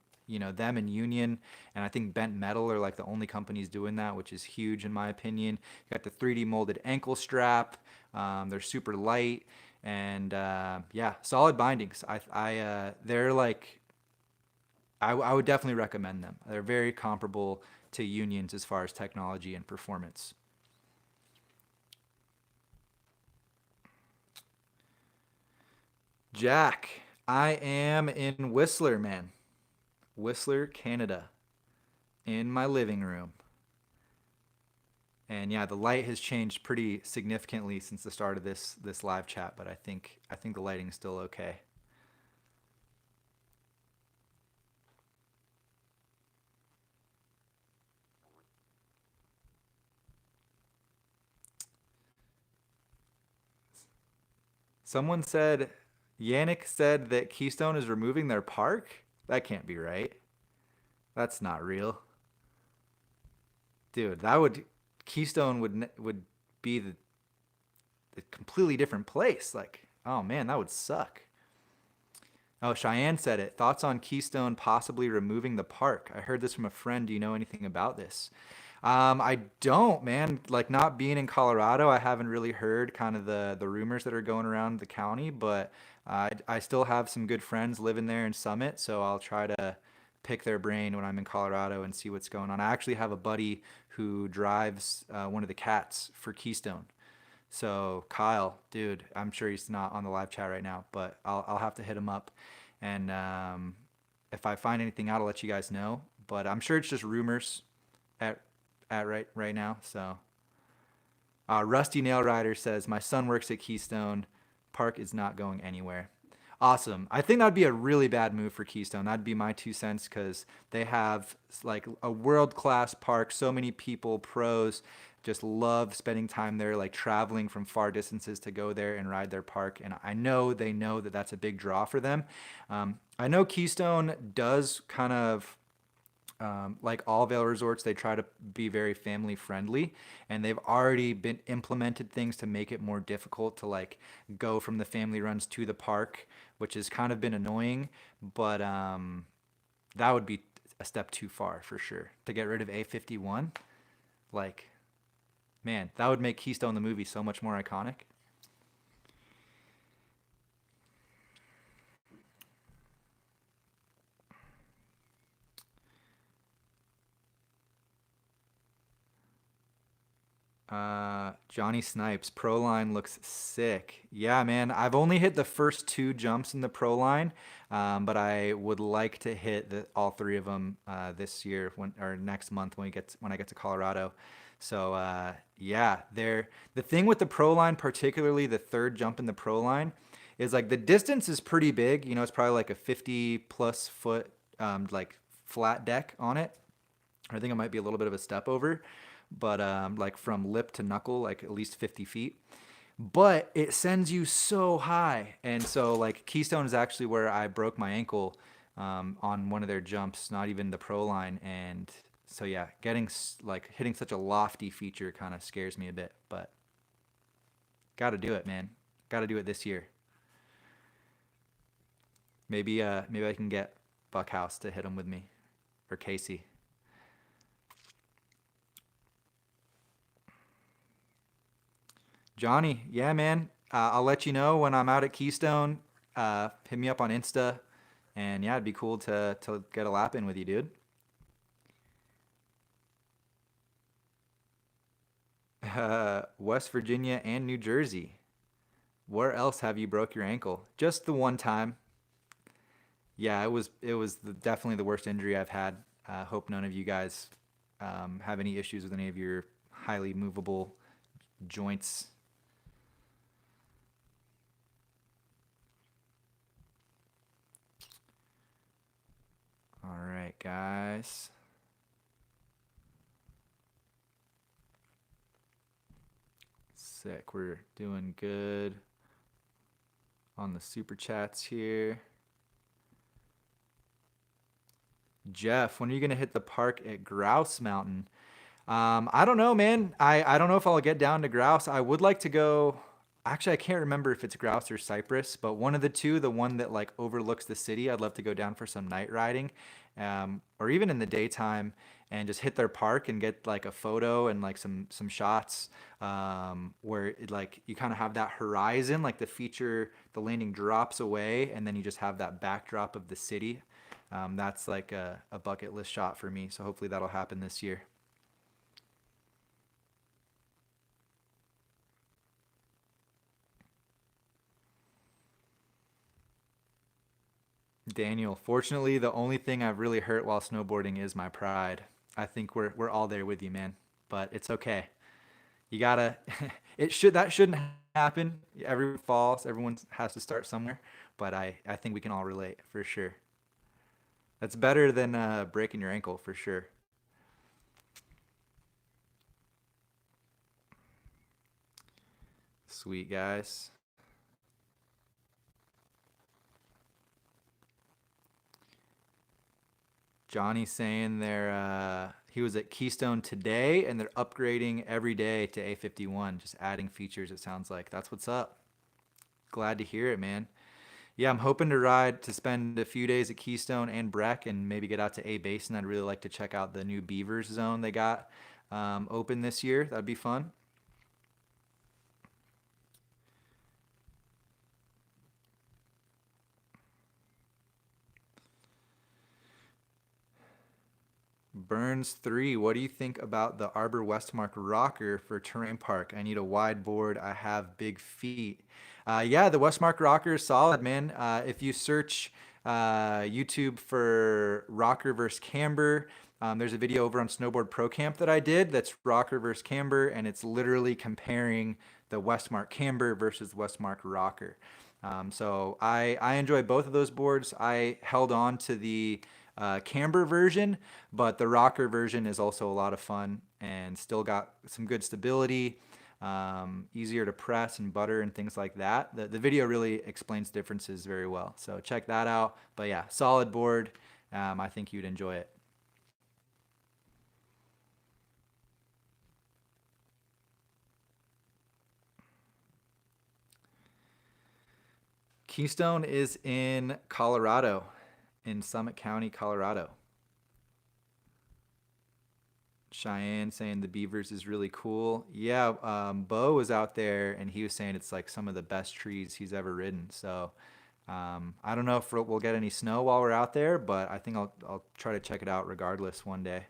and Union, and I think Bent Metal are like the only companies doing that, which is huge in my opinion. You got the 3D molded ankle strap. They're super light, and yeah, solid bindings. They're like I would definitely recommend them. They're very comparable to Unions as far as technology and performance. Jack, I am in Whistler, man. Whistler, Canada, in my living room. And yeah, the light has changed pretty significantly since the start of this live chat, but I think the lighting's still okay. Someone said Yannick said that Keystone is removing their park? That can't be right. That's not real. Dude, that would Keystone would be the completely different place. Like, oh man, that would suck. Oh, Cheyenne said it. Thoughts on Keystone possibly removing the park? I heard this from a friend. Do you know anything about this? I don't, man. Like not being in Colorado, I haven't really heard kind of the rumors that are going around the county, but I still have some good friends living there in Summit, so I'll try to pick their brain when I'm in Colorado and see what's going on. I actually have a buddy who drives one of the cats for Keystone. So Kyle, dude, I'm sure he's not on the live chat right now, but I'll have to hit him up, and if I find anything out, I'll let you guys know. But I'm sure it's just rumors at right now. So Rusty Nail Rider says my son works at Keystone. Park is not going anywhere. Awesome. I think that'd be a really bad move for Keystone. That'd be my 2 cents because they have like a world class park. So many people, pros, just love spending time there, like traveling from far distances to go there and ride their park. And I know they know that that's a big draw for them. I know Keystone does kind of like all Vail resorts, they try to be very family friendly, and they've already been implemented things to make it more difficult to like go from the family runs to the park, which has kind of been annoying. But that would be a step too far for sure to get rid of A51. Like, man, that would make Keystone the movie so much more iconic. Johnny Snipes, Pro Line looks sick. Yeah, man. I've only hit the first two jumps in the Pro Line, but I would like to hit all three of them this year when or next month when I get to Colorado. So yeah, the thing with the Pro Line, particularly the third jump in the Pro Line, is like the distance is pretty big. You know, it's probably like a 50 plus foot like flat deck on it. I think it might be a little bit of a step over, but like from lip to knuckle, like at least 50 feet. But it sends you so high. And so, like, Keystone is actually where I broke my ankle on one of their jumps, not even the pro line. And So yeah, like hitting such a lofty feature kind of scares me a bit, but got to do it, man. Got to do it this year. Maybe I can get Buckhouse to hit him with me, or Casey. Johnny, yeah, man. I'll let you know when I'm out at Keystone. Hit me up on Insta, and yeah, it'd be cool to get a lap in with you, dude. West Virginia and New Jersey. Where else have you broke your ankle? Just the one time. Yeah, definitely the worst injury I've had. Hope none of you guys have any issues with any of your highly movable joints. All right, guys. Sick. We're doing good on the super chats here. Jeff, when are you going to hit the park at Grouse Mountain? I don't know, man. I don't know if I'll get down to Grouse. I would like to go. Actually, I can't remember if it's Grouse or Cypress, but one of the two, the one that like overlooks the city, I'd love to go down for some night riding, or even in the daytime, and just hit their park and get like a photo and like some shots, where like you kind of have that horizon, like the landing drops away, and then you just have that backdrop of the city. That's like a bucket list shot for me. So hopefully that'll happen this year. Daniel, fortunately, the only thing I've really hurt while snowboarding is my pride. I think we're all there with you, man. But it's okay. You gotta. That shouldn't happen. Everyone falls. Everyone has to start somewhere. But I think we can all relate for sure. That's better than breaking your ankle for sure. Sweet guys. Johnny saying he was at Keystone today and they're upgrading every day to A51, just adding features. It sounds like that's what's up. Glad to hear it, man. Yeah, I'm hoping to spend a few days at Keystone and Breck and maybe get out to A Basin. I'd really like to check out the new Beavers zone they got open this year. That'd be fun. Burns 3, what do you think about the Arbor Westmark rocker for Terrain Park? I need a wide board. I have big feet. Yeah, the Westmark rocker is solid, man. If you search YouTube for rocker versus camber, there's a video over on Snowboard Pro Camp that I did that's rocker versus camber, and it's literally comparing the Westmark camber versus Westmark rocker. So I enjoy both of those boards. I held on to the camber version, but the rocker version is also a lot of fun and still got some good stability, easier to press and butter and things like that. The video really explains differences very well. So check that out. But yeah, solid board. I think you'd enjoy it. Keystone is in Colorado, in Summit County, Colorado. Cheyenne saying the Beavers is really cool. Yeah, Bo was out there and he was saying it's like some of the best trees he's ever ridden. So I don't know if we'll get any snow while we're out there, but I think I'll try to check it out regardless one day.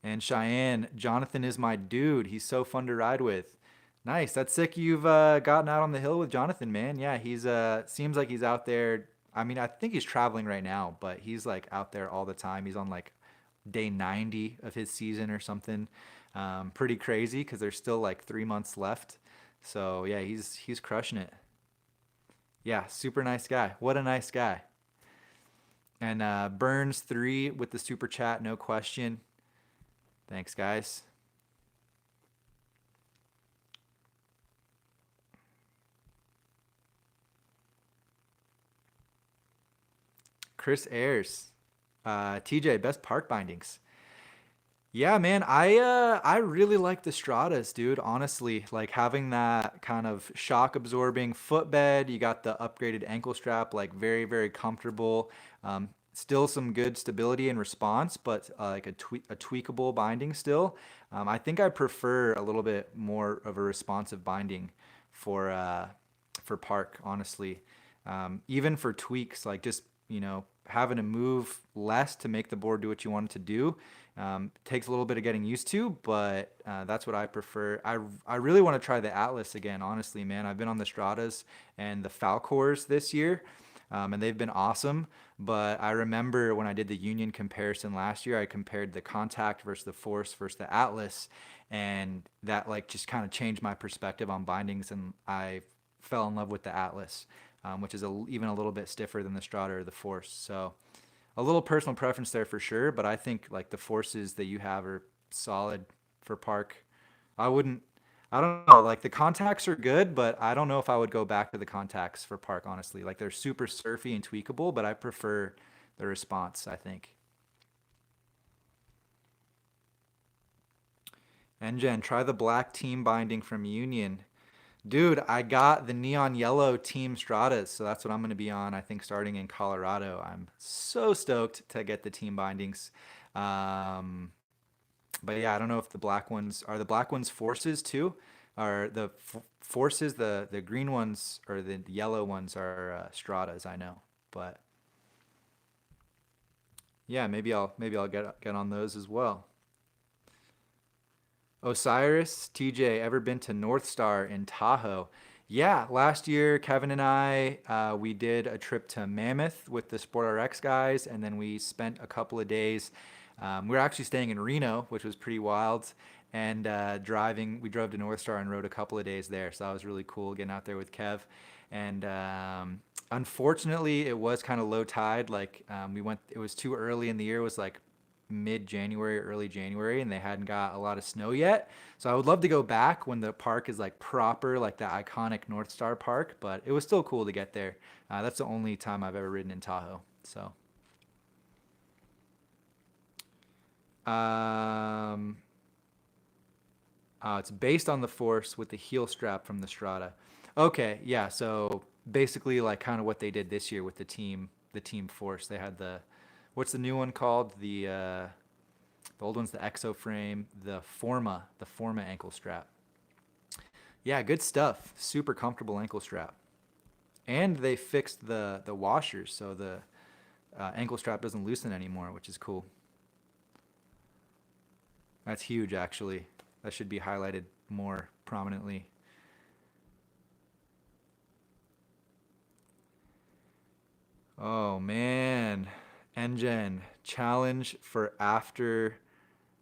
And Cheyenne, Jonathan is my dude. He's so fun to ride with. Nice. That's sick. You've gotten out on the hill with Jonathan, man. Yeah, he's seems like he's out there. I mean, I think he's traveling right now, but he's like out there all the time. He's on like day 90 of his season or something. Pretty crazy because there's still like 3 months left. So yeah, he's crushing it. Yeah, super nice guy. What a nice guy. And Burns 3 with the super chat, no question. Thanks, guys. Chris Ayers. TJ, best park bindings. Yeah, man, I really like the Stratas, dude. Honestly, like having that kind of shock absorbing footbed. You got the upgraded ankle strap, like very, very comfortable. Still some good stability and response, but like a tweakable binding still. I think I prefer a little bit more of a responsive binding for uh, for park, honestly. Even for tweaks, like just having to move less to make the board do what you want it to do. Takes a little bit of getting used to, but that's what I prefer. I really want to try the Atlas again, honestly, man. I've been on the Stratas and the Falcors this year, and they've been awesome. But I remember when I did the Union comparison last year, I compared the Contact versus the Force versus the Atlas, and that like just kind of changed my perspective on bindings, and I fell in love with the Atlas, which is even a little bit stiffer than the Strata or the Force. So a little personal preference there for sure, but I think like the forces that you have are solid for park. I wouldn't, I don't know, like the contacts are good, but I don't know if I would go back to the contacts for park, honestly. Like they're super surfy and tweakable, but I prefer the response, I think. Jen, try the black team binding from Union. Dude, I got the neon yellow Team Stratas, so that's what I'm going to be on, I think, starting in Colorado. I'm so stoked to get the team bindings. Um, but yeah, I don't know if the black ones forces too? Are the forces the green ones or the yellow ones are Stratas, I know. But yeah, maybe I'll get on those as well. Osiris, TJ, ever been to North Star in Tahoe? Yeah, last year Kevin and I we did a trip to Mammoth with the Sport RX guys, and then we spent a couple of days. We were actually staying in Reno, which was pretty wild, and driving. We drove to North Star and rode a couple of days there, so that was really cool getting out there with Kev. And unfortunately, it was kind of low tide. Like we went, it was too early in the year. It was like mid January, early January, and they hadn't got a lot of snow yet. So I would love to go back when the park is like proper, like the iconic North Star Park, but it was still cool to get there. That's the only time I've ever ridden in Tahoe. So, um, it's based on the Force with the heel strap from the Strata. Okay, yeah. So basically, like kind of what they did this year with the Team Force. They had what's the new one called? The old one's the Exo frame, the Forma ankle strap. Yeah, good stuff. Super comfortable ankle strap. And they fixed the washers, so the ankle strap doesn't loosen anymore, which is cool. That's huge, actually. That should be highlighted more prominently. Oh man, Engine challenge for after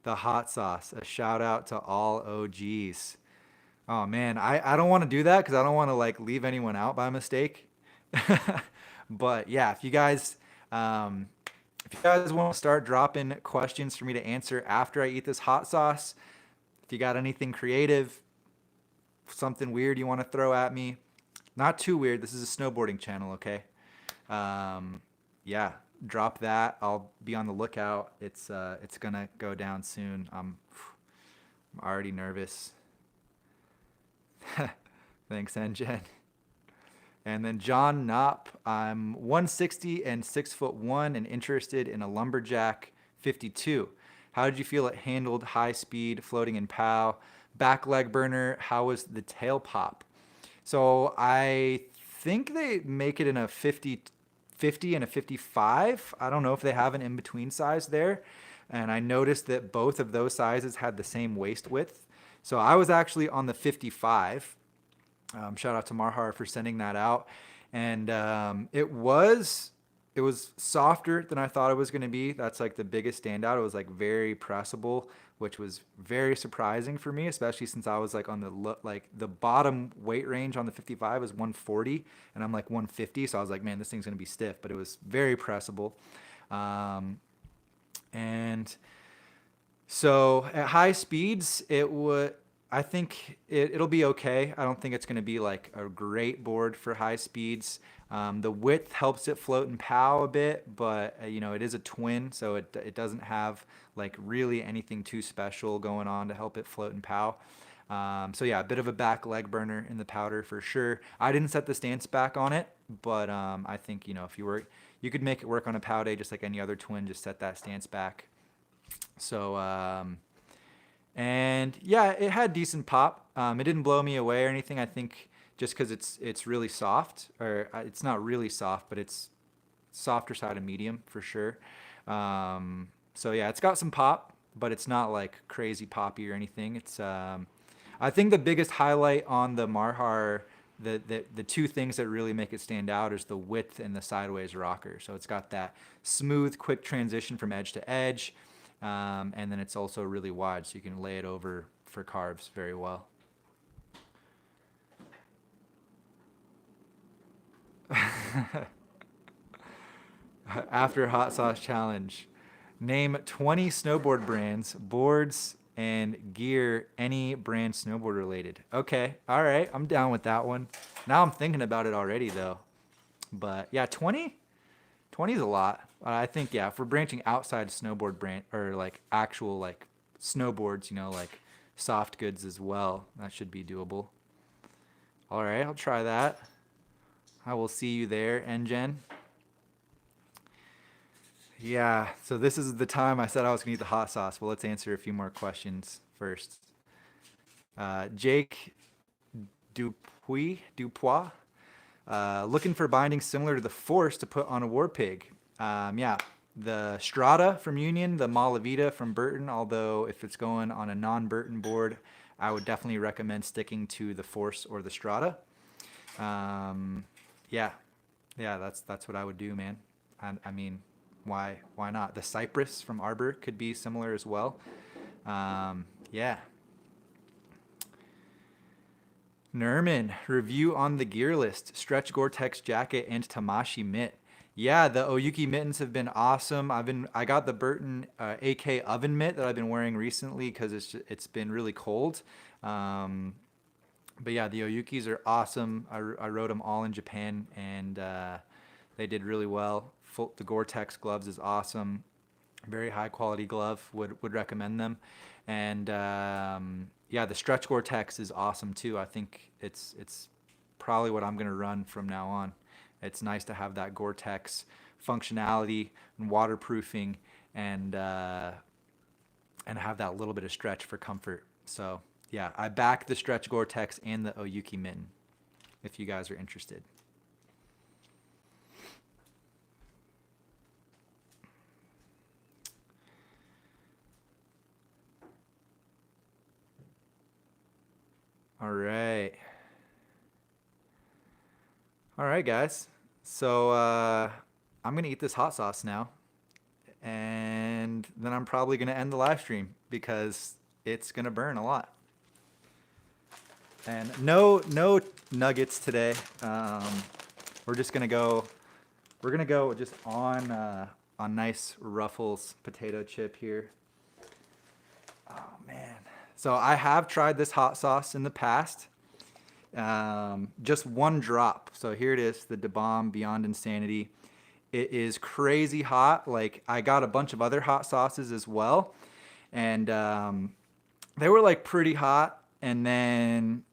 the hot sauce. A shout out to all OGs. Oh man, I don't want to do that because I don't want to like leave anyone out by mistake. But yeah, um, if you guys want to start dropping questions for me to answer after I eat this hot sauce, if you got anything creative, something weird you want to throw at me, not too weird. This is a snowboarding channel, okay? Um, yeah, drop that. I'll be on the lookout. It's gonna go down soon. I'm already nervous. Thanks, Enjen. And then John Knopp. I'm 160 and 6'1" and interested in a lumberjack 52. How did you feel it handled high speed floating in POW? Back leg burner. How was the tail pop? So I think they make it in a 50 and a 55. I don't know if they have an in between size there. And I noticed that both of those sizes had the same waist width. So I was actually on the 55. Shout out to Marhar for sending that out. And it was softer than I thought it was going to be. That's like the biggest standout. It was like very pressable, which was very surprising for me, especially since I was like on like the bottom weight range on the 55 is 140, and I'm like 150. So I was like, man, this thing's going to be stiff, but it was very pressable. Um, and so at high speeds, I think it'll be okay. I don't think it's going to be like a great board for high speeds. The width helps it float and pow a bit, but it is a twin, so it doesn't have like really anything too special going on to help it float and pow. So yeah, a bit of a back leg burner in the powder for sure. I didn't set the stance back on it, but I think if you could make it work on a pow day just like any other twin. Just set that stance back. So and yeah, it had decent pop. It didn't blow me away or anything. I think just because it's really soft, or it's not really soft, but it's softer side of medium for sure. So yeah, it's got some pop, but it's not like crazy poppy or anything. I think the biggest highlight on the Marhar, the two things that really make it stand out is the width and the sideways rocker. So it's got that smooth, quick transition from edge to edge, and then it's also really wide, so you can lay it over for carbs very well. After hot sauce challenge, name 20 snowboard brands, boards, and gear, any brand snowboard related. Okay, all right, I'm down with that one. Now I'm thinking about it already though. But yeah, 20? 20 is a lot. I think, yeah, if we're branching outside snowboard brand or like actual like snowboards, like soft goods as well, that should be doable. All right, I'll try that. I will see you there, NGen. Yeah, so this is the time I said I was gonna eat the hot sauce. Well, let's answer a few more questions first. Jake Dupois, looking for bindings similar to the Force to put on a War Pig. Yeah, the Strata from Union, the Malavita from Burton, although if it's going on a non-Burton board, I would definitely recommend sticking to the Force or the Strata. Yeah, that's what I would do, man. I mean, why not? The Cypress from Arbor could be similar as well. Yeah. Nerman, review on the gear list, stretch Gore-Tex jacket and Tamashi mitt. Yeah, the Oyuki mittens have been awesome. I got the Burton AK oven mitt that I've been wearing recently because it's been really cold. But yeah, the Oyukis are awesome. I rode them all in Japan, and they did really well. The Gore-Tex gloves is awesome. Very high quality glove. Would recommend them. And yeah, the stretch Gore-Tex is awesome too. I think it's probably what I'm gonna run from now on. It's nice to have that Gore-Tex functionality and waterproofing, and have that little bit of stretch for comfort. So yeah, I back the stretch Gore-Tex and the Oyuki mitten if you guys are interested. All right. All right, guys. So I'm gonna eat this hot sauce now, and then I'm probably gonna end the live stream because it's gonna burn a lot. And no nuggets today. We're just gonna go. We're gonna go just on nice Ruffles potato chip here. Oh man. So I have tried this hot sauce in the past. Just one drop. So here it is, the Da Bomb Beyond Insanity. It is crazy hot. Like I got a bunch of other hot sauces as well, and they were like pretty hot. And then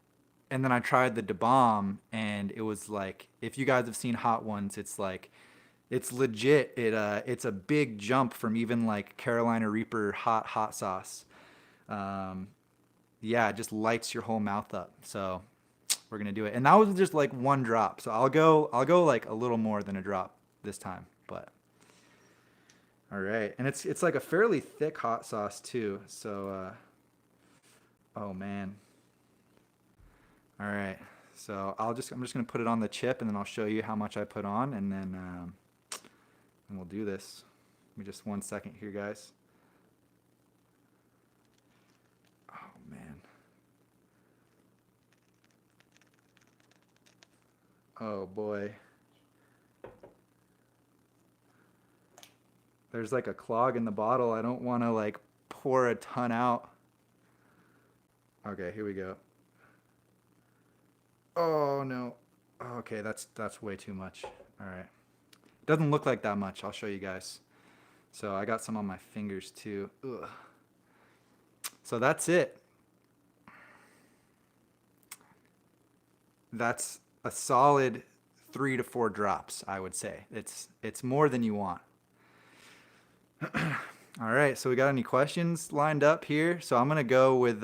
I tried the Da Bomb, and it was like, if you guys have seen hot ones, it's like it's legit. It's a big jump from even like Carolina Reaper hot sauce. Um, yeah, it just lights your whole mouth up. So we're gonna do it. And that was just like one drop. So I'll go like a little more than a drop this time. But all right, and it's like a fairly thick hot sauce too. So oh man. All right. So I'm just gonna put it on the chip, and then I'll show you how much I put on, and then we'll do this. Give me just 1 second here, guys. Oh man. Oh boy. There's like a clog in the bottle. I don't want to like pour a ton out. Okay, here we go. Oh no. Okay, that's way too much. All right. Doesn't look like that much. I'll show you guys. So I got some on my fingers too. Ugh. So that's it. That's a solid 3 to 4 drops, I would say. It's more than you want. All right, so we got any questions lined up here? So I'm gonna go with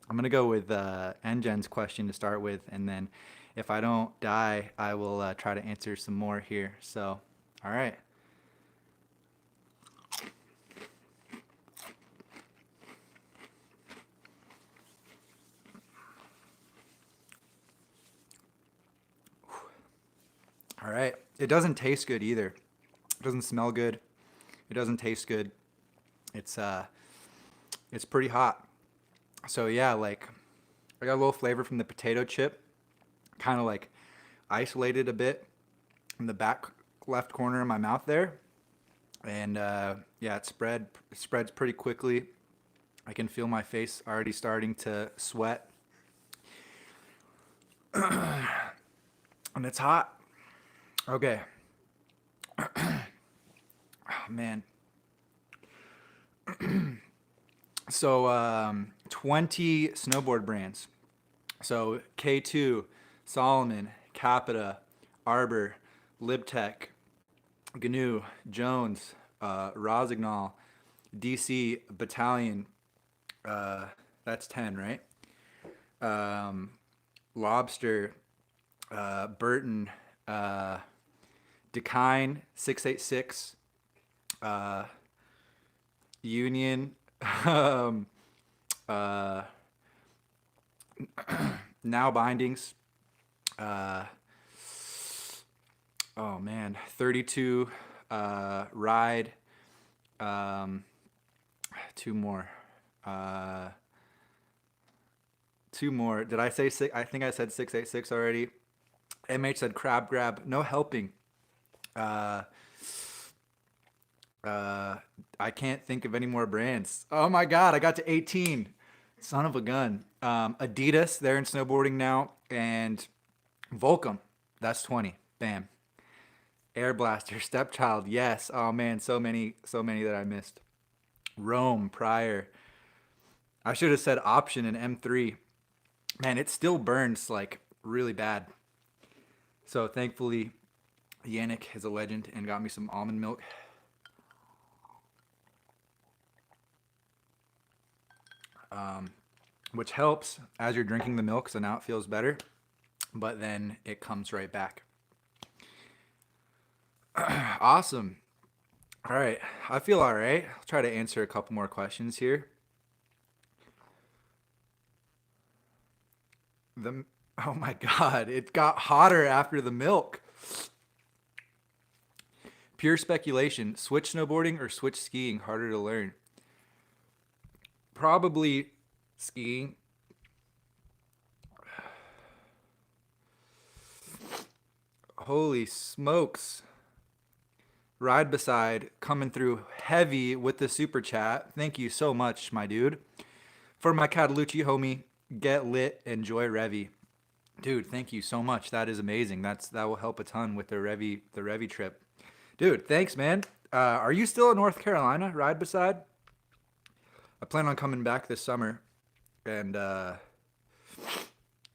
NGen's question to start with, and then if I don't die, I will try to answer some more here. So, all right. All right. It doesn't taste good either. It doesn't smell good. It doesn't taste good. It's it's pretty hot. So yeah, like I got a little flavor from the potato chip, kind of like isolated a bit in the back left corner of my mouth there. And yeah, it spreads pretty quickly. I can feel my face already starting to sweat. And it's hot. Okay. Oh man. So 20 snowboard brands. So K2, Solomon, Capita, Arbor, Libtech, GNU, Jones, Rosignol, DC, Battalion. That's 10, right? Lobster, Burton, Decine, 686, Union, uh, Now Bindings, uh, oh man, 32, Ride, um, two more, uh, two more. Did I say six? I think I said 686 already. MH said Crab Grab, no helping. Uh, uh, I can't think of any more brands. Oh my God, I got to 18. Son of a gun. Adidas, they're in snowboarding now, and Volcom, that's 20. Bam. Air Blaster, Stepchild, yes. Oh man, so many that I missed. Rome, Prior. I should have said Option and M3. Man, it still burns like really bad. So thankfully, Yannick is a legend and got me some almond milk. Which helps as you're drinking the milk, so now it feels better, but then it comes right back. Awesome. All right, I feel all right. I'll try to answer a couple more questions here. The Oh my God, it got hotter after the milk. Pure speculation. Switch snowboarding or switch skiing? Harder to learn. Probably skiing. Holy smokes. Ride Beside coming through heavy with the super chat. Thank you so much, my dude. For my Catalucci homie, get lit, enjoy Revy. Dude, thank you so much. That is amazing. That will help a ton with the Revy trip. Dude, thanks, man. Are you still in North Carolina, Ride Beside? I plan on coming back this summer, and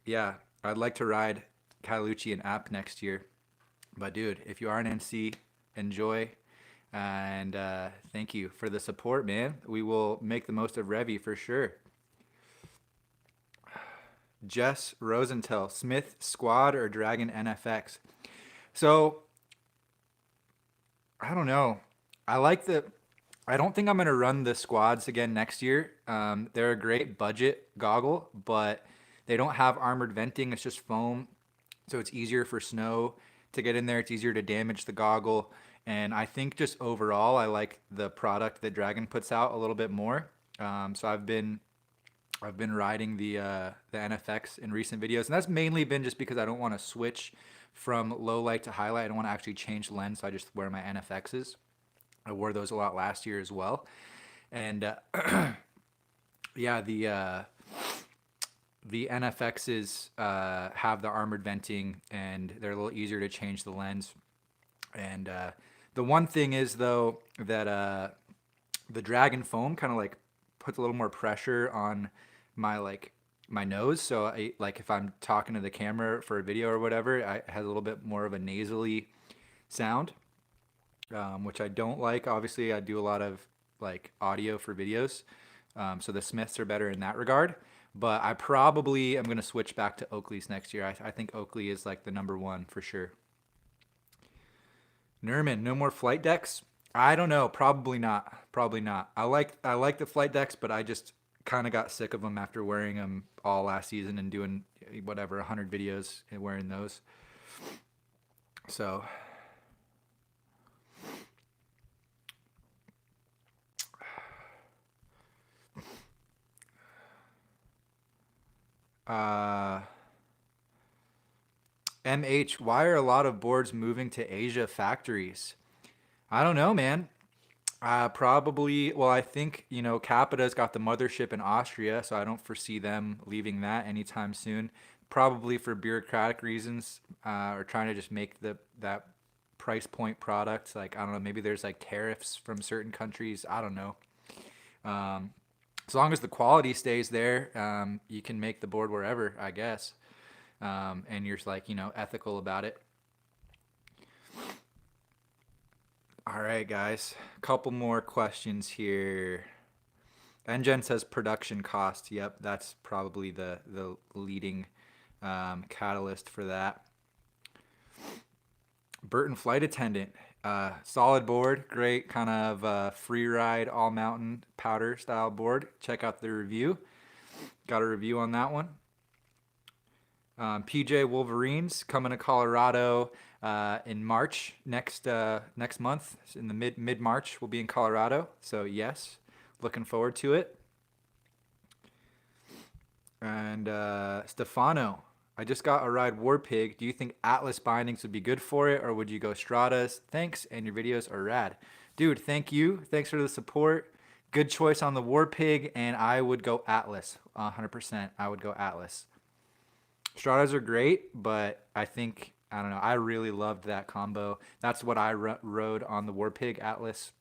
yeah, I'd like to ride Catalucci and App next year. But dude, if you are an NC, enjoy, and thank you for the support, man. We will make the most of Revy for sure. Jess Rosenthal, Smith Squad or Dragon NFX? So I don't know. I like the. I don't think I'm gonna run the squads again next year. They're a great budget goggle, but they don't have armored venting. It's just foam, so it's easier for snow to get in there. It's easier to damage the goggle, and I think just overall, I like the product that Dragon puts out a little bit more. So I've been riding the NFX in recent videos, and that's mainly been just because I don't want to switch from low light to highlight. I don't want to actually change lens, so I just wear my NFXs. I wore those a lot last year as well, and yeah, The NFXs have the armored venting, and they're a little easier to change the lens. And the one thing is though that the Dragon foam kind of like puts a little more pressure on my my nose. So I like if I'm talking to the camera for a video or whatever, it has a little bit more of a nasally sound, which I don't like. Obviously, I do a lot of like audio for videos, so the Smiths are better in that regard. But I probably am going to switch back to Oakley's next year. I think Oakley is like the number one for sure. Nerman, no more flight decks. I don't know. Probably not. Probably not. I like the flight decks, but I just kind of got sick of them after wearing them all last season and doing whatever 100 videos and wearing those. So uh MH, why are a lot of boards moving to Asia factories? I don't know, man. Probably, well, I think, Capita's got the mothership in Austria, so I don't foresee them leaving that anytime soon. Probably for bureaucratic reasons, or trying to just make that price point product. Like, I don't know, maybe there's like tariffs from certain countries. I don't know. Um, as long as the quality stays there, you can make the board wherever, I guess. And you're like, ethical about it. All right, guys. A couple more questions here. Engen says production cost. Yep, that's probably the leading catalyst for that. Burton flight attendant. Solid board. Great kind of free ride all mountain powder style board. Check out the review. Got a review on that one. PJ Wolverines coming to Colorado in March next month. In the mid March, we'll be in Colorado. So yes, looking forward to it. And Stefano, I just got a ride Warpig. Do you think Atlas bindings would be good for it, or would you go Stratas? Thanks, and your videos are rad, dude. Thank you. Thanks for the support. Good choice on the Warpig, and I would go Atlas. 100%. I would go Atlas. Stratas are great, but I don't know. I really loved that combo. That's what I rode on the Warpig Atlas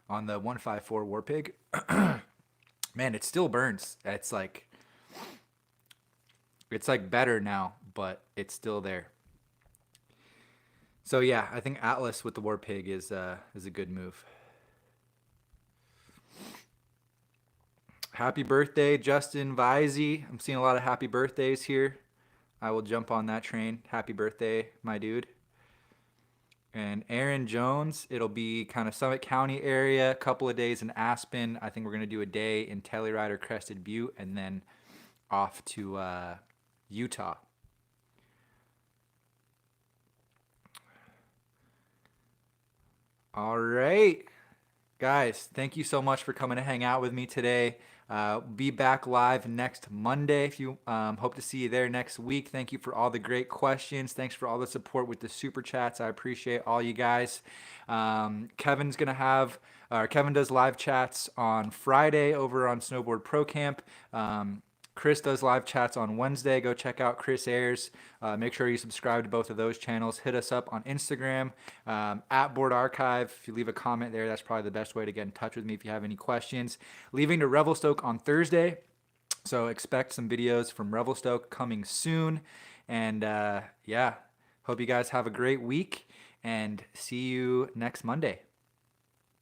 on the 154 Warpig. Man, it still burns. It's like better now, but it's still there. So yeah, I think Atlas with the Warpig is a good move. Happy birthday, Justin Visey. I'm seeing a lot of happy birthdays here. I will jump on that train. Happy birthday, my dude. And Aaron Jones, it'll be kind of Summit County area, a couple of days in Aspen. I think we're going to do a day in Telluride, Crested Butte, and then off to Utah. All right. Guys, thank you so much for coming to hang out with me today. Be back live next Monday. If you hope to see you there next week. Thank you for all the great questions. Thanks for all the support with the super chats. I appreciate all you guys. Kevin does live chats on Friday over on Snowboard Pro Camp. Chris does live chats on Wednesday. Go check out Chris Ayers. Make sure you subscribe to both of those channels. Hit us up on Instagram at Board Archive. If you leave a comment there, that's probably the best way to get in touch with me if you have any questions. Leaving to Revelstoke on Thursday. So expect some videos from Revelstoke coming soon. And yeah, hope you guys have a great week and see you next Monday.